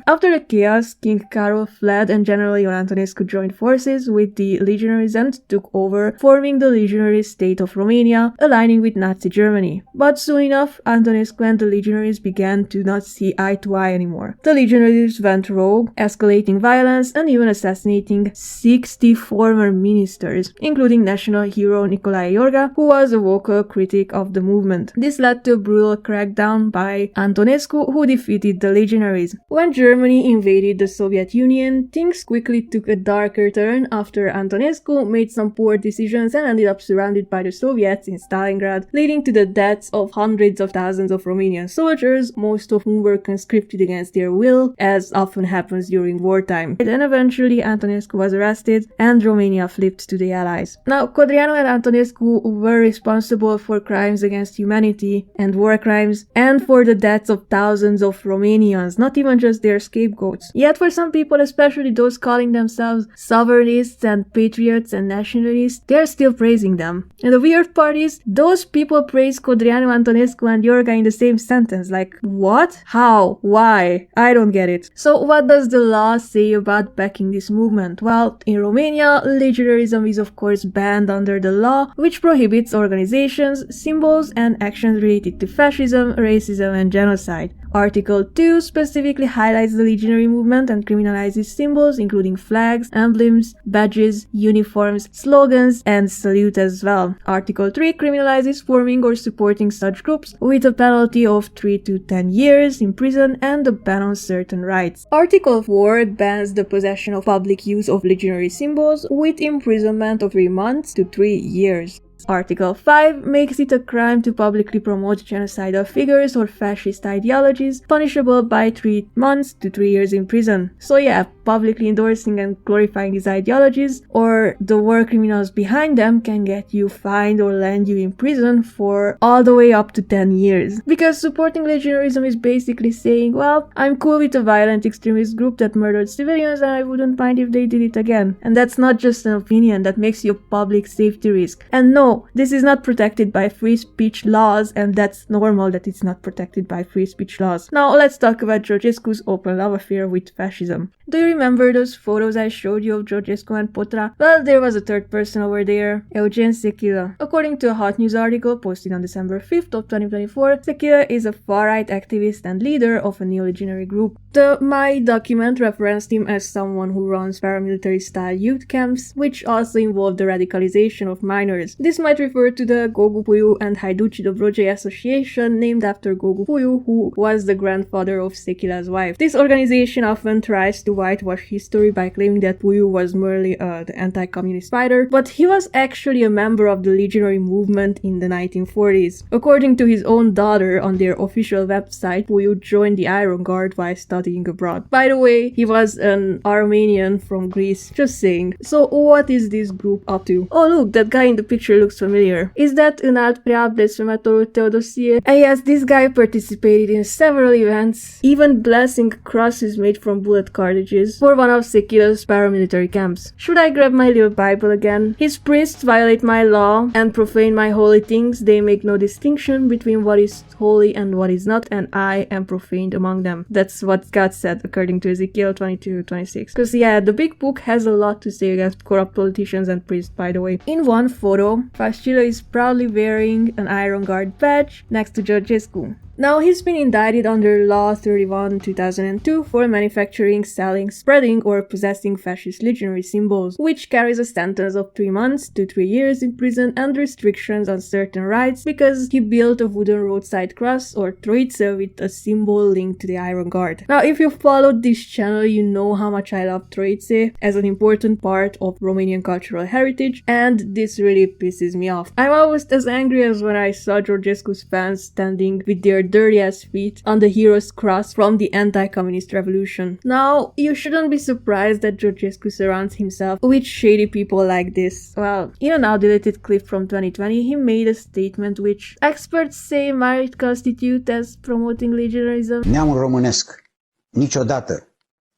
After the chaos, King Carol fled and General Ion Antonescu joined forces with the Legionaries and took over, forming the Legionary State of Romania, aligning with Nazi Germany. But soon enough, Antonescu and the Legionaries began to not see eye to eye anymore. The Legionaries went rogue, escalating violence and even assassinating 60 former ministers, including national hero Nicolae Iorga, who was a vocal critic of the movement. This led to a brutal crackdown by Antonescu, who defeated the Legionaries. When Germany invaded the Soviet Union, things quickly took a darker turn after Antonescu made some poor decisions and ended up surrounded by the Soviets in Stalingrad, leading to the deaths of hundreds of thousands of Romanian soldiers, most of whom were conscripted against their will, as often happens during wartime. And eventually Antonescu was arrested and Romania flipped to the Allies. Now, Codreanu and Antonescu were responsible for crimes against humanity and war crimes, and for the deaths of thousands of Romanians, not even just their scapegoats. Yet for some people, especially those calling themselves sovereignists and patriots and nationalists, they're still praising them. And the weird part is, those people praise Codreanu, Antonescu and Iorga in the same sentence. Like, what? How? Why? I don't get it. So what does the law say about backing this movement? Well, in Romania, legionarism is of course banned under the law, which prohibits organizations, symbols and actions related to fascism, racism and genocide. Article 2 specifically highlights the legionary movement and criminalizes symbols including flags, emblems, badges, uniforms, slogans, and salute as well. Article 3 criminalizes forming or supporting such groups with a penalty of 3 to 10 years in prison and a ban on certain rights. Article 4 bans the possession of public use of legionary symbols with imprisonment of 3 months to 3 years. Article 5 makes it a crime to publicly promote genocidal figures or fascist ideologies, punishable by 3 months to 3 years in prison. So yeah, publicly endorsing and glorifying these ideologies or the war criminals behind them can get you fined or land you in prison for all the way up to 10 years. Because supporting legionarism is basically saying, well, I'm cool with a violent extremist group that murdered civilians and I wouldn't mind if they did it again. And that's not just an opinion, that makes you a public safety risk. And no, this is not protected by free speech laws, and that's normal that it's not protected by free speech laws. Now let's talk about Georgescu's open love affair with fascism. Do you remember those photos I showed you of Georgescu and Potra? Well, there was a third person over there, Eugen Sechilă. According to a hot news article posted on December 5th of 2024, Sechilă is a far-right activist and leader of a neo-legionary group. The My document referenced him as someone who runs paramilitary-style youth camps, which also involve the radicalization of minors. This might refer to the Gogu Puiu and Haiduci Dobrogei Association, named after Gogu Puiu, who was the grandfather of Sechilă's wife. This organization often tries to whitewash history by claiming that Puiu was merely the anti-communist fighter, but he was actually a member of the Legionary movement in the 1940s. According to his own daughter on their official website, Puiu joined the Iron Guard while studying abroad. By the way, he was an Armenian from Greece, just saying. So what is this group up to? Oh look, that guy in the picture looks familiar. Is that înalt prea blasfematorul Teodosie? And yes, this guy participated in several events, even blessing crosses made from bullet cartridges for one of Sechilă's paramilitary camps. Should I grab my little Bible again? His priests violate my law and profane my holy things. They make no distinction between what is holy and what is not, and I am profaned among them. That's what God said, according to Ezekiel 22:26. Because yeah, the big book has a lot to say against corrupt politicians and priests, by the way. In one photo, Fascilă is proudly wearing an Iron Guard badge next to Georgescu. Now, he's been indicted under Law 31/2002 for manufacturing, selling, spreading, or possessing fascist legionary symbols, which carries a sentence of 3 months to 3 years in prison and restrictions on certain rights because he built a wooden roadside cross or troiță with a symbol linked to the Iron Guard. Now, if you followed this channel, you know how much I love troițe as an important part of Romanian cultural heritage, and this really pisses me off. I'm almost as angry as when I saw Georgescu's fans standing with their dirty ass feet on the hero's cross from the anti-communist revolution. Now, you shouldn't be surprised that Georgescu surrounds himself with shady people like this. Well, in a now deleted clip from 2020, he made a statement which experts say might constitute as promoting legionarism. Neamul românesc niciodată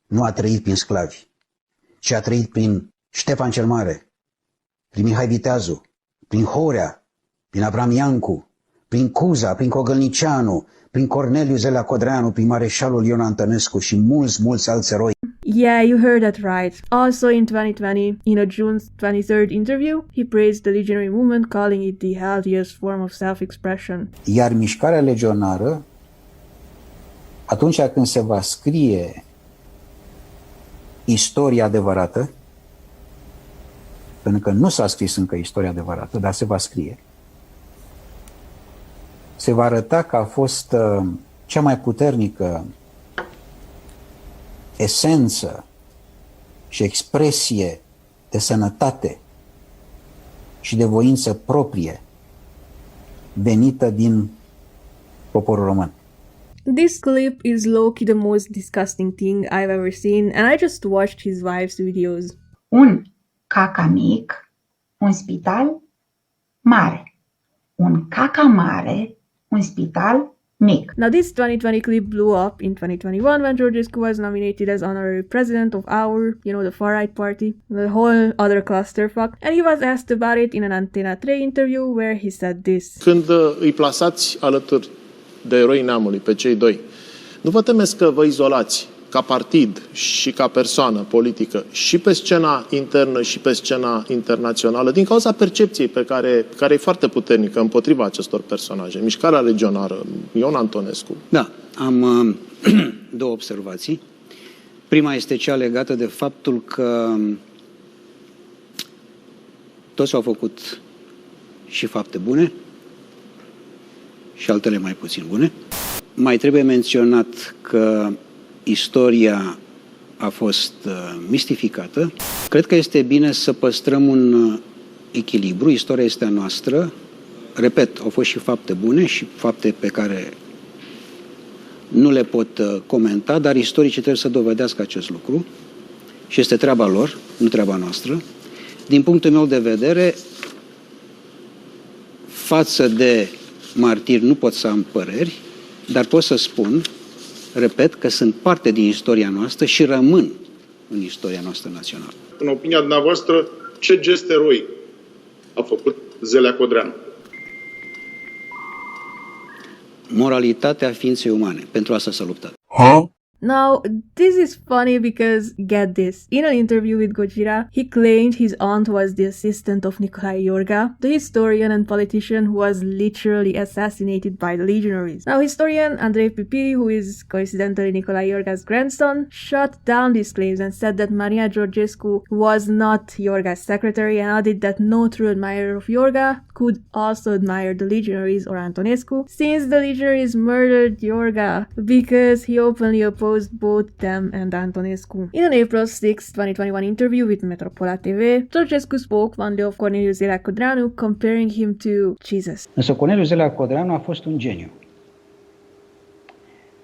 nu a trăit prin sclavi, ci a trăit prin Ștefan cel Mare, prin Mihai Viteazu, prin Horea, prin Avram Iancu, prin Cuza, prin Cogălnicianu, prin Corneliu Zelea Codreanu, prin Mareșalul Ion Antonescu și mulți alți eroi. Yeah, you heard that right. Also in 2020, in a June 23rd interview, he praised the legionary movement, calling it the healthiest form of self-expression. Iar mișcarea legionară, atunci când se va scrie istoria adevărată, pentru că nu s-a scris încă istoria adevărată, dar se va scrie, se va arăta că a fost cea mai puternică esență și expresie de sănătate și de voință proprie venită din poporul român. This clip is low-key the most disgusting thing I've ever seen, and I just watched his wife's videos. Un caca mic, un spital mare. Un caca mare, un spital mic. Now, this 2020 clip blew up in 2021 when Georgescu was nominated as honorary president of our, the far-right party, the whole other clusterfuck, and he was asked about it in an Antena 3 interview where he said this. Când îi plasați alături de eroii neamului pe cei doi, nu vă temeți că vă izolați ca partid și ca persoană politică și pe scena internă și pe scena internațională din cauza percepției care e foarte puternică împotriva acestor personaje. Mișcarea legionară, Ion Antonescu. Da, am două observații. Prima este cea legată de faptul că toți au făcut și fapte bune și altele mai puțin bune. Mai trebuie menționat că istoria a fost mistificată. Cred că este bine să păstrăm un echilibru. Istoria este a noastră. Repet, au fost și fapte bune și fapte pe care nu le pot comenta, dar istoricii trebuie să dovedească acest lucru și este treaba lor, nu treaba noastră. Din punctul meu de vedere, față de martiri nu pot să am păreri, dar pot să spun, repet, că sunt parte din istoria noastră și rămân în istoria noastră națională. În opinia dumneavoastră, ce gest eroic a făcut Zelea Codreanu? Moralitatea ființei umane. Pentru asta s-a luptat. Now, this is funny because, get this, in an interview with Gojira, he claimed his aunt was the assistant of Nicolae Iorga, the historian and politician who was literally assassinated by the Legionaries. Now, historian Andrei Pipiri, who is coincidentally Nicolae Iorga's grandson, shut down these claims and said that Maria Georgescu was not Iorga's secretary and added that no true admirer of Iorga could also admire the Legionaries or Antonescu, since the Legionaries murdered Iorga because he openly opposed both them and Antonescu. In an April 6, 2021 interview with Metropola TV, Georgescu spoke fondly of Corneliu Zelea Codreanu, comparing him to Jesus. Însă Corneliu Zelea Codreanu a fost un geniu.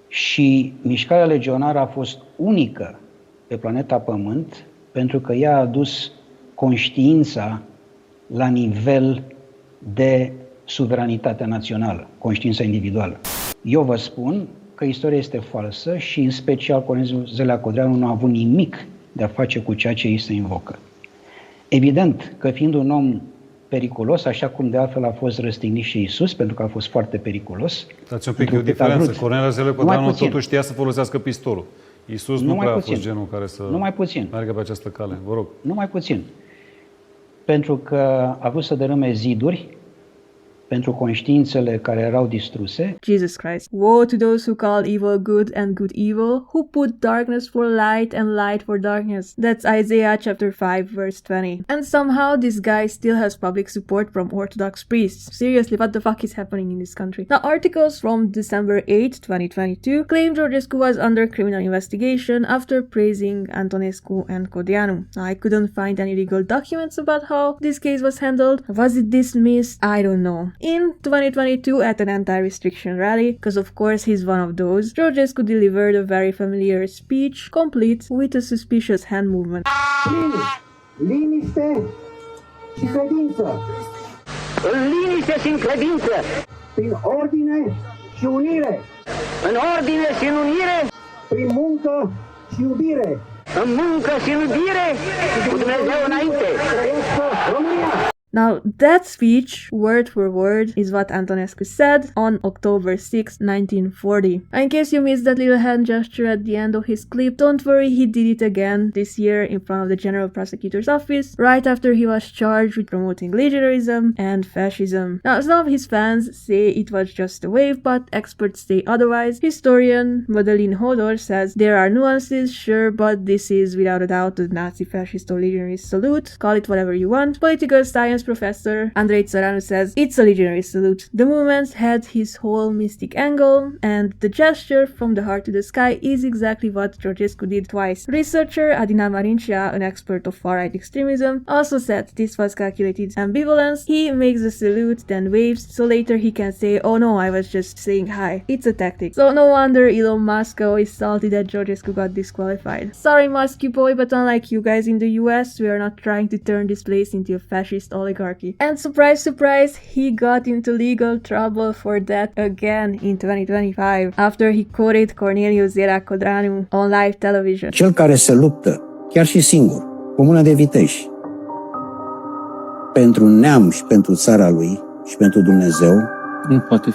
Și mișcarea legionară a fost unică pe planeta Pământ pentru că ea a adus conștiința la nivel de suveranitatea națională, conștiința individuală. Eu vă spun că istoria este falsă și în special Corneliu Zelea Codreanu nu a avut nimic de a face cu ceea ce ei se invocă. Evident că fiind un om periculos, așa cum de altfel a fost răstignit și Iisus, pentru că a fost foarte periculos. Dați un pic, e o diferență. Corneliu Zelea Codreanu totuși știa să folosească pistolul. Iisus nu prea a fost genul care să meargă pe această cale. Vă rog. Numai puțin. Pentru că a vrut să dărâme ziduri pentru conștiințele care erau distruse. Jesus Christ. Woe to those who call evil good and good evil, who put darkness for light and light for darkness. That's Isaiah chapter 5 verse 20. And somehow this guy still has public support from Orthodox priests. Seriously, what the fuck is happening in this country? Now, articles from December 8, 2022 claim Georgescu was under criminal investigation after praising Antonescu and Codreanu. I couldn't find any legal documents about how this case was handled. Was it dismissed? I don't know. In 2022, at an anti-restriction rally, because of course he's one of those, Georgescu delivered a very familiar speech, complete with a suspicious hand movement. Liniște și credință. Liniște și credință. Prin ordine și unire. În ordine și în unire. Prin muncă și iubire. În muncă și iubire. Cu Dumnezeu înainte. Trăiască România. Now, that speech, word for word, is what Antonescu said on October 6, 1940. In case you missed that little hand gesture at the end of his clip, don't worry, he did it again this year in front of the General Prosecutor's office, right after he was charged with promoting Legionarism and fascism. Now, some of his fans say it was just a wave, but experts say otherwise. Historian Madeleine Hodor says there are nuances, sure, but this is without a doubt the Nazi-fascist or Legionary salute. Call it whatever you want. Political science professor Andrei Țăranu says it's a Legionary salute. The movement had his whole mystic angle, and the gesture from the heart to the sky is exactly what Georgescu did twice. Researcher Adina Marincea, an expert of far-right extremism, also said this was calculated ambivalence. He makes a salute, then waves, so later he can say, oh no, I was just saying hi. It's a tactic. So no wonder Elon Musk is salty that Georgescu got disqualified. Sorry, Musky boy, but unlike you guys in the US, we are not trying to turn this place into a fascist oligarchy. And surprise, surprise, he got into legal trouble for that again in 2025 after he quoted Corneliu Zelea Codreanu on live television. Cel care se luptă, chiar și singur, cu mână de viteși, pentru neam și pentru țara lui și pentru Dumnezeu,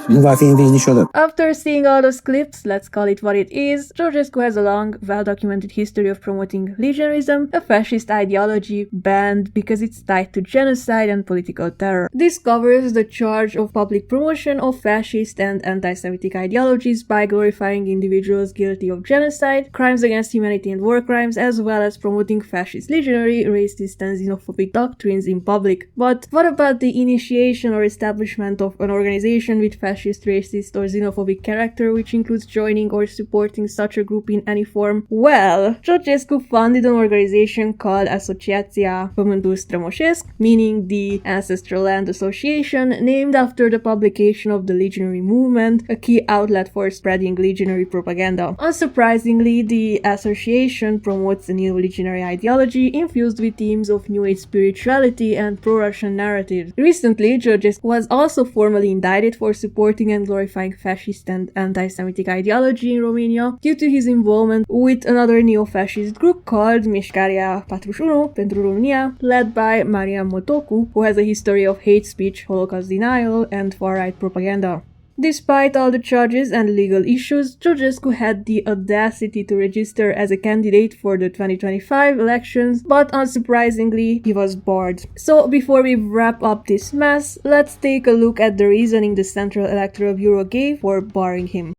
nu va fi învins niciodată. After seeing all those clips, let's call it what it is, Georgescu has a long, well-documented history of promoting Legionarism, a fascist ideology banned because it's tied to genocide and political terror. This covers the charge of public promotion of fascist and anti-Semitic ideologies by glorifying individuals guilty of genocide, crimes against humanity and war crimes, as well as promoting fascist, legionary, racist and xenophobic doctrines in public. But what about the initiation or establishment of an organization with fascist, racist or xenophobic character, which includes joining or supporting such a group in any form? Well, Georgescu founded an organization called Asociația Pământul Strămoșesc, meaning the Ancestral Land Association, named after the publication of the Legionary movement, a key outlet for spreading legionary propaganda. Unsurprisingly, the association promotes a new legionary ideology infused with themes of New Age spirituality and pro-Russian narratives. Recently, Georgescu was also formally indicted for supporting and glorifying fascist and anti-Semitic ideology in Romania due to his involvement with another neo-fascist group called Mișcarea 41 pentru România, led by Maria Motocu, who has a history of hate speech, Holocaust denial, and far-right propaganda. Despite all the charges and legal issues, Georgescu had the audacity to register as a candidate for the 2025 elections, but unsurprisingly, he was barred. So before we wrap up this mess, let's take a look at the reasoning the Central Electoral Bureau gave for barring him.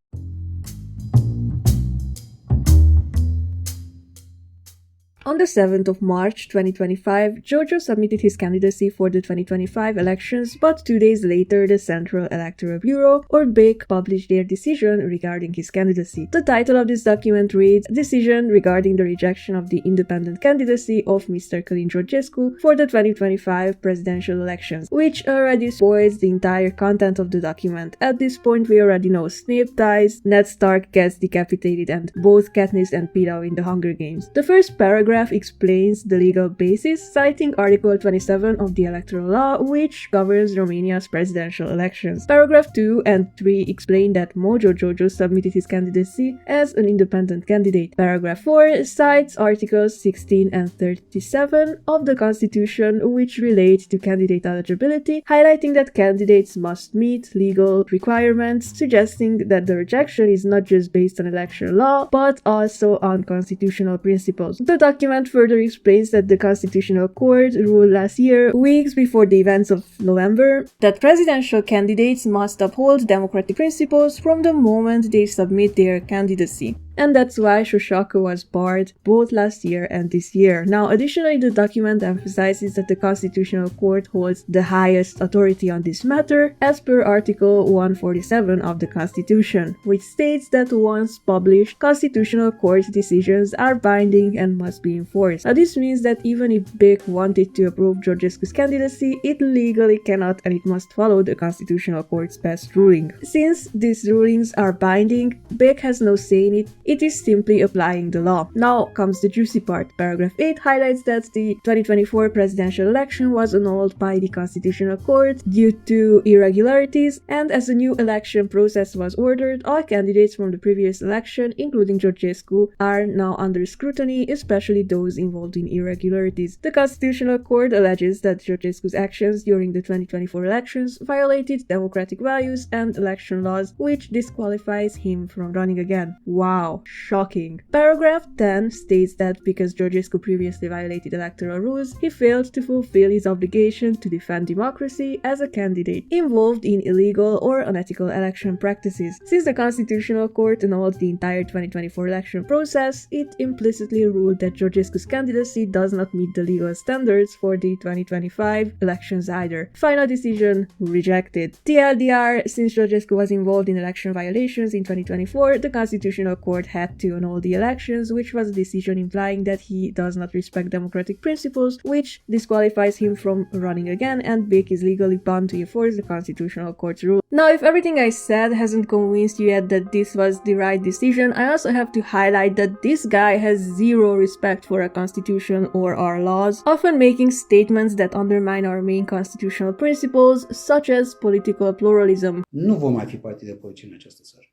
On the 7th of March 2025, Geogeo submitted his candidacy for the 2025 elections, but 2 days later the Central Electoral Bureau, or BEC, published their decision regarding his candidacy. The title of this document reads, Decision regarding the rejection of the independent candidacy of Mr. Călin Georgescu for the 2025 presidential elections, which already spoils the entire content of the document. At this point we already know Snape dies, Ned Stark gets decapitated, and both Katniss and Peeta in the Hunger Games. The first paragraph explains the legal basis, citing Article 27 of the Electoral Law, which governs Romania's presidential elections. Paragraph 2 and 3 explain that Mojo Jojo submitted his candidacy as an independent candidate. Paragraph 4 cites Articles 16 and 37 of the Constitution, which relate to candidate eligibility, highlighting that candidates must meet legal requirements, suggesting that the rejection is not just based on election law, but also on constitutional principles. The document further explains that the Constitutional Court ruled last year, weeks before the events of November, that presidential candidates must uphold democratic principles from the moment they submit their candidacy. And that's why Shoshaka was barred both last year and this year. Now, additionally, the document emphasizes that the Constitutional Court holds the highest authority on this matter, as per Article 147 of the Constitution, which states that once published, Constitutional Court decisions are binding and must be enforced. Now, this means that even if BEC wanted to approve Georgescu's candidacy, it legally cannot, and it must follow the Constitutional Court's past ruling. Since these rulings are binding, BEC has no say in it. It is simply applying the law. Now comes the juicy part. Paragraph 8 highlights that the 2024 presidential election was annulled by the Constitutional Court due to irregularities, and as a new election process was ordered, all candidates from the previous election, including Georgescu, are now under scrutiny, especially those involved in irregularities. The Constitutional Court alleges that Georgescu's actions during the 2024 elections violated democratic values and election laws, which disqualifies him from running again. Wow. Shocking. Paragraph 10 states that because Georgescu previously violated electoral rules, he failed to fulfill his obligation to defend democracy as a candidate involved in illegal or unethical election practices. Since the Constitutional Court annulled the entire 2024 election process, it implicitly ruled that Georgescu's candidacy does not meet the legal standards for the 2025 elections either. Final decision: rejected. TLDR, since Georgescu was involved in election violations in 2024, the Constitutional Court had to annul the elections, which was a decision implying that he does not respect democratic principles, which disqualifies him from running again, and BEC is legally bound to enforce the Constitutional Court's rule. Now, if everything I said hasn't convinced you yet that this was the right decision, I also have to highlight that this guy has zero respect for a constitution or our laws, often making statements that undermine our main constitutional principles, such as political pluralism. Nu vom mai fi partide politice în această țară.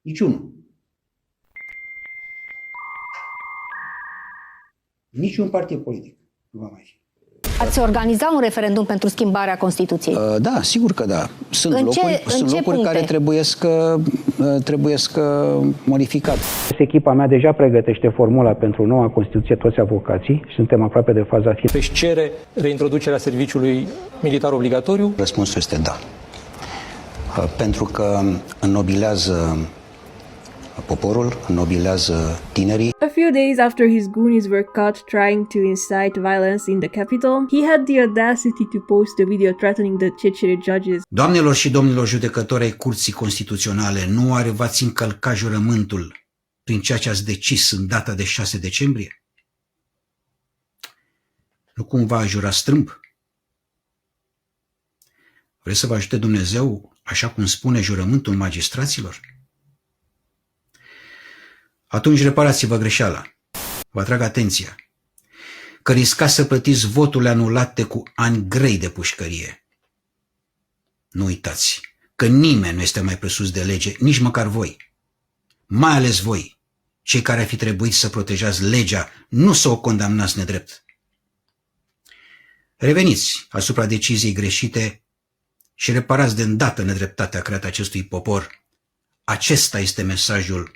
Niciunul. Niciun partid politic nu va mai fi. Ați organiza un referendum pentru schimbarea Constituției? Da, sigur că da. Sunt locuri care trebuie modificate. Echipa mea deja pregătește formula pentru noua Constituție, toți avocații, și suntem aproape de faza finală. Își cere reintroducerea serviciului militar obligatoriu? Răspunsul este da. Pentru că înnobilează poporul, înnobilează tinerii. A few days after his goonies were caught trying to incite violence in the capital, he had the audacity to post a video threatening the CSAT judges. Doamnelor și domnilor judecători ai Curții Constituționale, nu oare v-ați încălcat jurământul prin ceea ce ați decis în data de 6 decembrie? Nu cumva a jurat strâmb? Vreți să vă ajute Dumnezeu, așa cum spune jurământul magistraților? Atunci reparați-vă greșeala. Vă atrag atenția că riscați să plătiți voturile anulate cu ani grei de pușcărie. Nu uitați că nimeni nu este mai presus de lege, nici măcar voi. Mai ales voi, cei care ar fi trebuit să protejați legea, nu să o condamnați nedrept. Reveniți asupra deciziei greșite și reparați de îndată nedreptatea creată acestui popor. Acesta este mesajul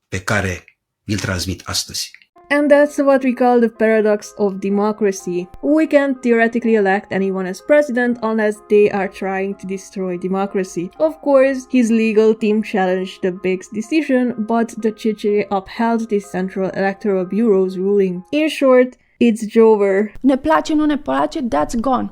pe care îl transmit astăzi. And that's what we call the paradox of democracy. We can theoretically elect anyone as president unless they are trying to destroy democracy. Of course, his legal team challenged the Big's decision, but the CSAT upheld the Central Electoral Bureau's ruling. In short, it's over. Ne place, nu ne place, that's gone.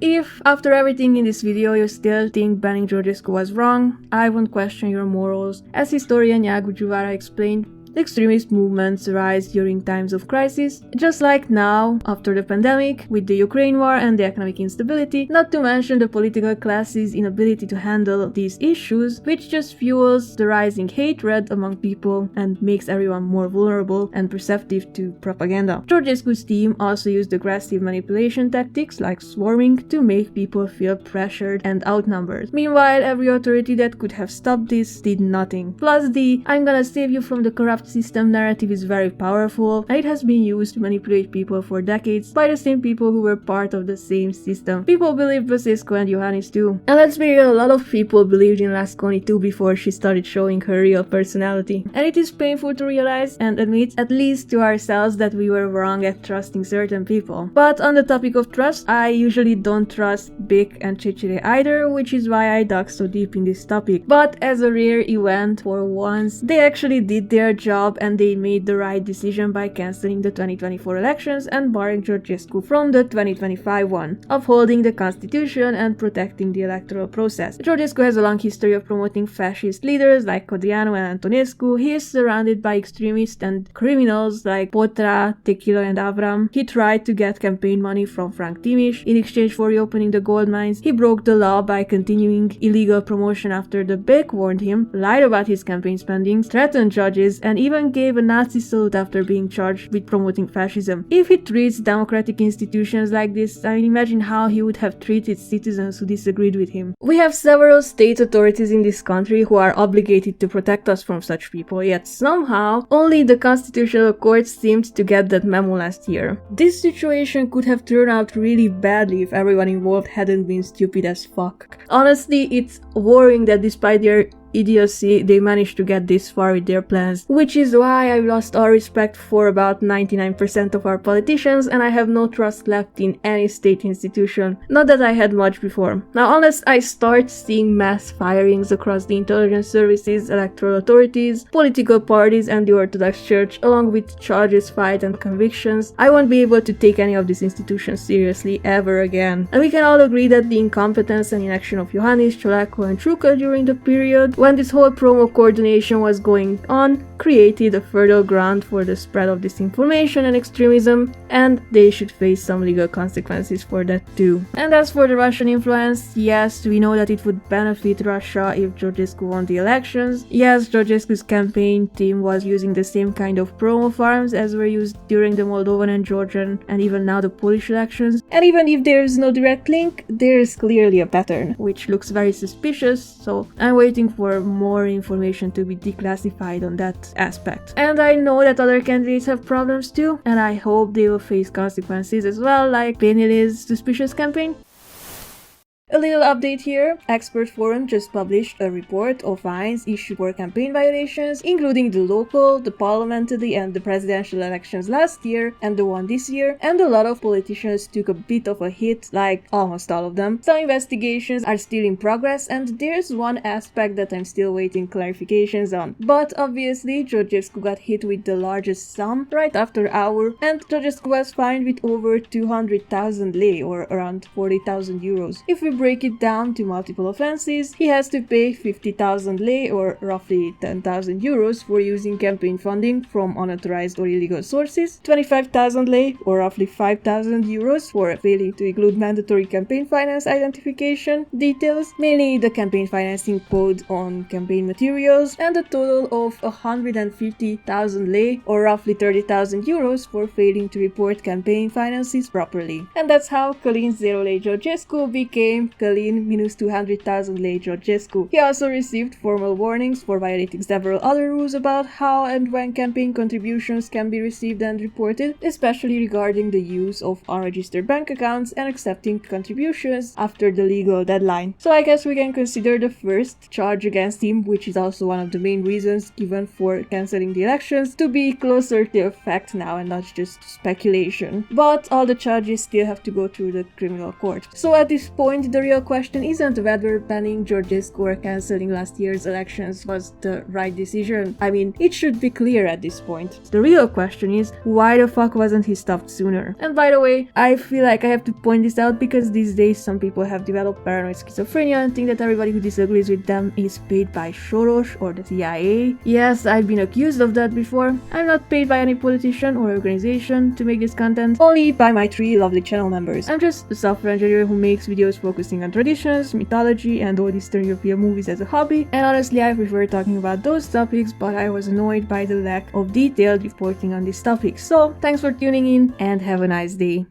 If, after everything in this video, you still think banning Georgescu was wrong, I won't question your morals. As historian Iago Juvara explained, extremist movements rise during times of crisis, just like now, after the pandemic, with the Ukraine war and the economic instability, not to mention the political class's inability to handle these issues, which just fuels the rising hatred among people and makes everyone more vulnerable and perceptive to propaganda. Georgescu's team also used aggressive manipulation tactics like swarming to make people feel pressured and outnumbered. Meanwhile, every authority that could have stopped this did nothing. Plus the "I'm gonna save you from the corrupt system" narrative is very powerful, and it has been used to manipulate people for decades by the same people who were part of the same system. People believed Băsescu and Iohannis too. And let's be real, a lot of people believed in Lasconi too before she started showing her real personality. And it is painful to realize and admit, at least to ourselves, that we were wrong at trusting certain people. But on the topic of trust, I usually don't trust Big and CSAT either, which is why I dug so deep in this topic. But as a rare event, for once, they actually did their job and they made the right decision by cancelling the 2024 elections and barring Georgescu from the 2025 one, upholding the constitution and protecting the electoral process. Georgescu has a long history of promoting fascist leaders like Codreanu and Antonescu. He is surrounded by extremists and criminals like Potra, Tequila and Avram. He tried to get campaign money from Frank Timiș in exchange for reopening the gold mines. He broke the law by continuing illegal promotion after the Big warned him, lied about his campaign spending, threatened judges, and even gave a Nazi salute after being charged with promoting fascism. If he treats democratic institutions like this, I mean, imagine how he would have treated citizens who disagreed with him. We have several state authorities in this country who are obligated to protect us from such people, yet somehow only the Constitutional Court seemed to get that memo last year. This situation could have turned out really badly if everyone involved hadn't been stupid as fuck. Honestly, it's worrying that despite their idiocy, they managed to get this far with their plans, which is why I lost all respect for about 99% of our politicians, and I have no trust left in any state institution. Not that I had much before. Now, unless I start seeing mass firings across the intelligence services, electoral authorities, political parties, and the Orthodox Church, along with charges, fight, and convictions, I won't be able to take any of these institutions seriously ever again. And we can all agree that the incompetence and inaction of Iohannis, Ciolacu, and Ciucă during the period when this whole promo coordination was going on created a fertile ground for the spread of disinformation and extremism, and they should face some legal consequences for that too. And as for the Russian influence, yes, we know that it would benefit Russia if Georgescu won the elections. Yes, Georgescu's campaign team was using the same kind of promo farms as were used during the Moldovan and Georgian and even now the Polish elections. And even if there is no direct link, there is clearly a pattern, which looks very suspicious, so I'm waiting for more information to be declassified on that aspect. And I know that other candidates have problems too, and I hope they will face consequences as well, like Beneli's suspicious campaign. A little update here. Expert Forum just published a report of fines issued for campaign violations, including the local, the parliamentary and the presidential elections last year and the one this year, and a lot of politicians took a bit of a hit, like almost all of them. Some investigations are still in progress, and there's one aspect that I'm still waiting clarifications on. But obviously, Georgescu got hit with the largest sum right after hour, and Georgescu was fined with over 200,000 lei, or around 40,000 euros. If we break it down to multiple offenses, he has to pay 50,000 lei, or roughly 10,000 euros, for using campaign funding from unauthorized or illegal sources, 25,000 lei, or roughly 5,000 euros, for failing to include mandatory campaign finance identification details, mainly the campaign financing code on campaign materials, and a total of 150,000 lei, or roughly 30,000 euros, for failing to report campaign finances properly. And that's how Călin Georgescu became named Călin -200,000 lei Georgescu. He also received formal warnings for violating several other rules about how and when campaign contributions can be received and reported, especially regarding the use of unregistered bank accounts and accepting contributions after the legal deadline. So I guess we can consider the first charge against him, which is also one of the main reasons given for cancelling the elections, to be closer to a fact now and not just speculation. But all the charges still have to go through the criminal court. So at this point, the real question isn't whether banning Georgescu or cancelling last year's elections was the right decision. I mean, it should be clear at this point. The real question is, why the fuck wasn't he stopped sooner? And by the way, I feel like I have to point this out because these days some people have developed paranoid schizophrenia and think that everybody who disagrees with them is paid by Soros or the CIA. Yes, I've been accused of that before. I'm not paid by any politician or organization to make this content, only by my 3 lovely channel members. I'm just a software engineer who makes videos focusing on traditions, mythology, and old Eastern European movies as a hobby, and honestly I prefer talking about those topics, but I was annoyed by the lack of detailed reporting on these topics. So thanks for tuning in and have a nice day.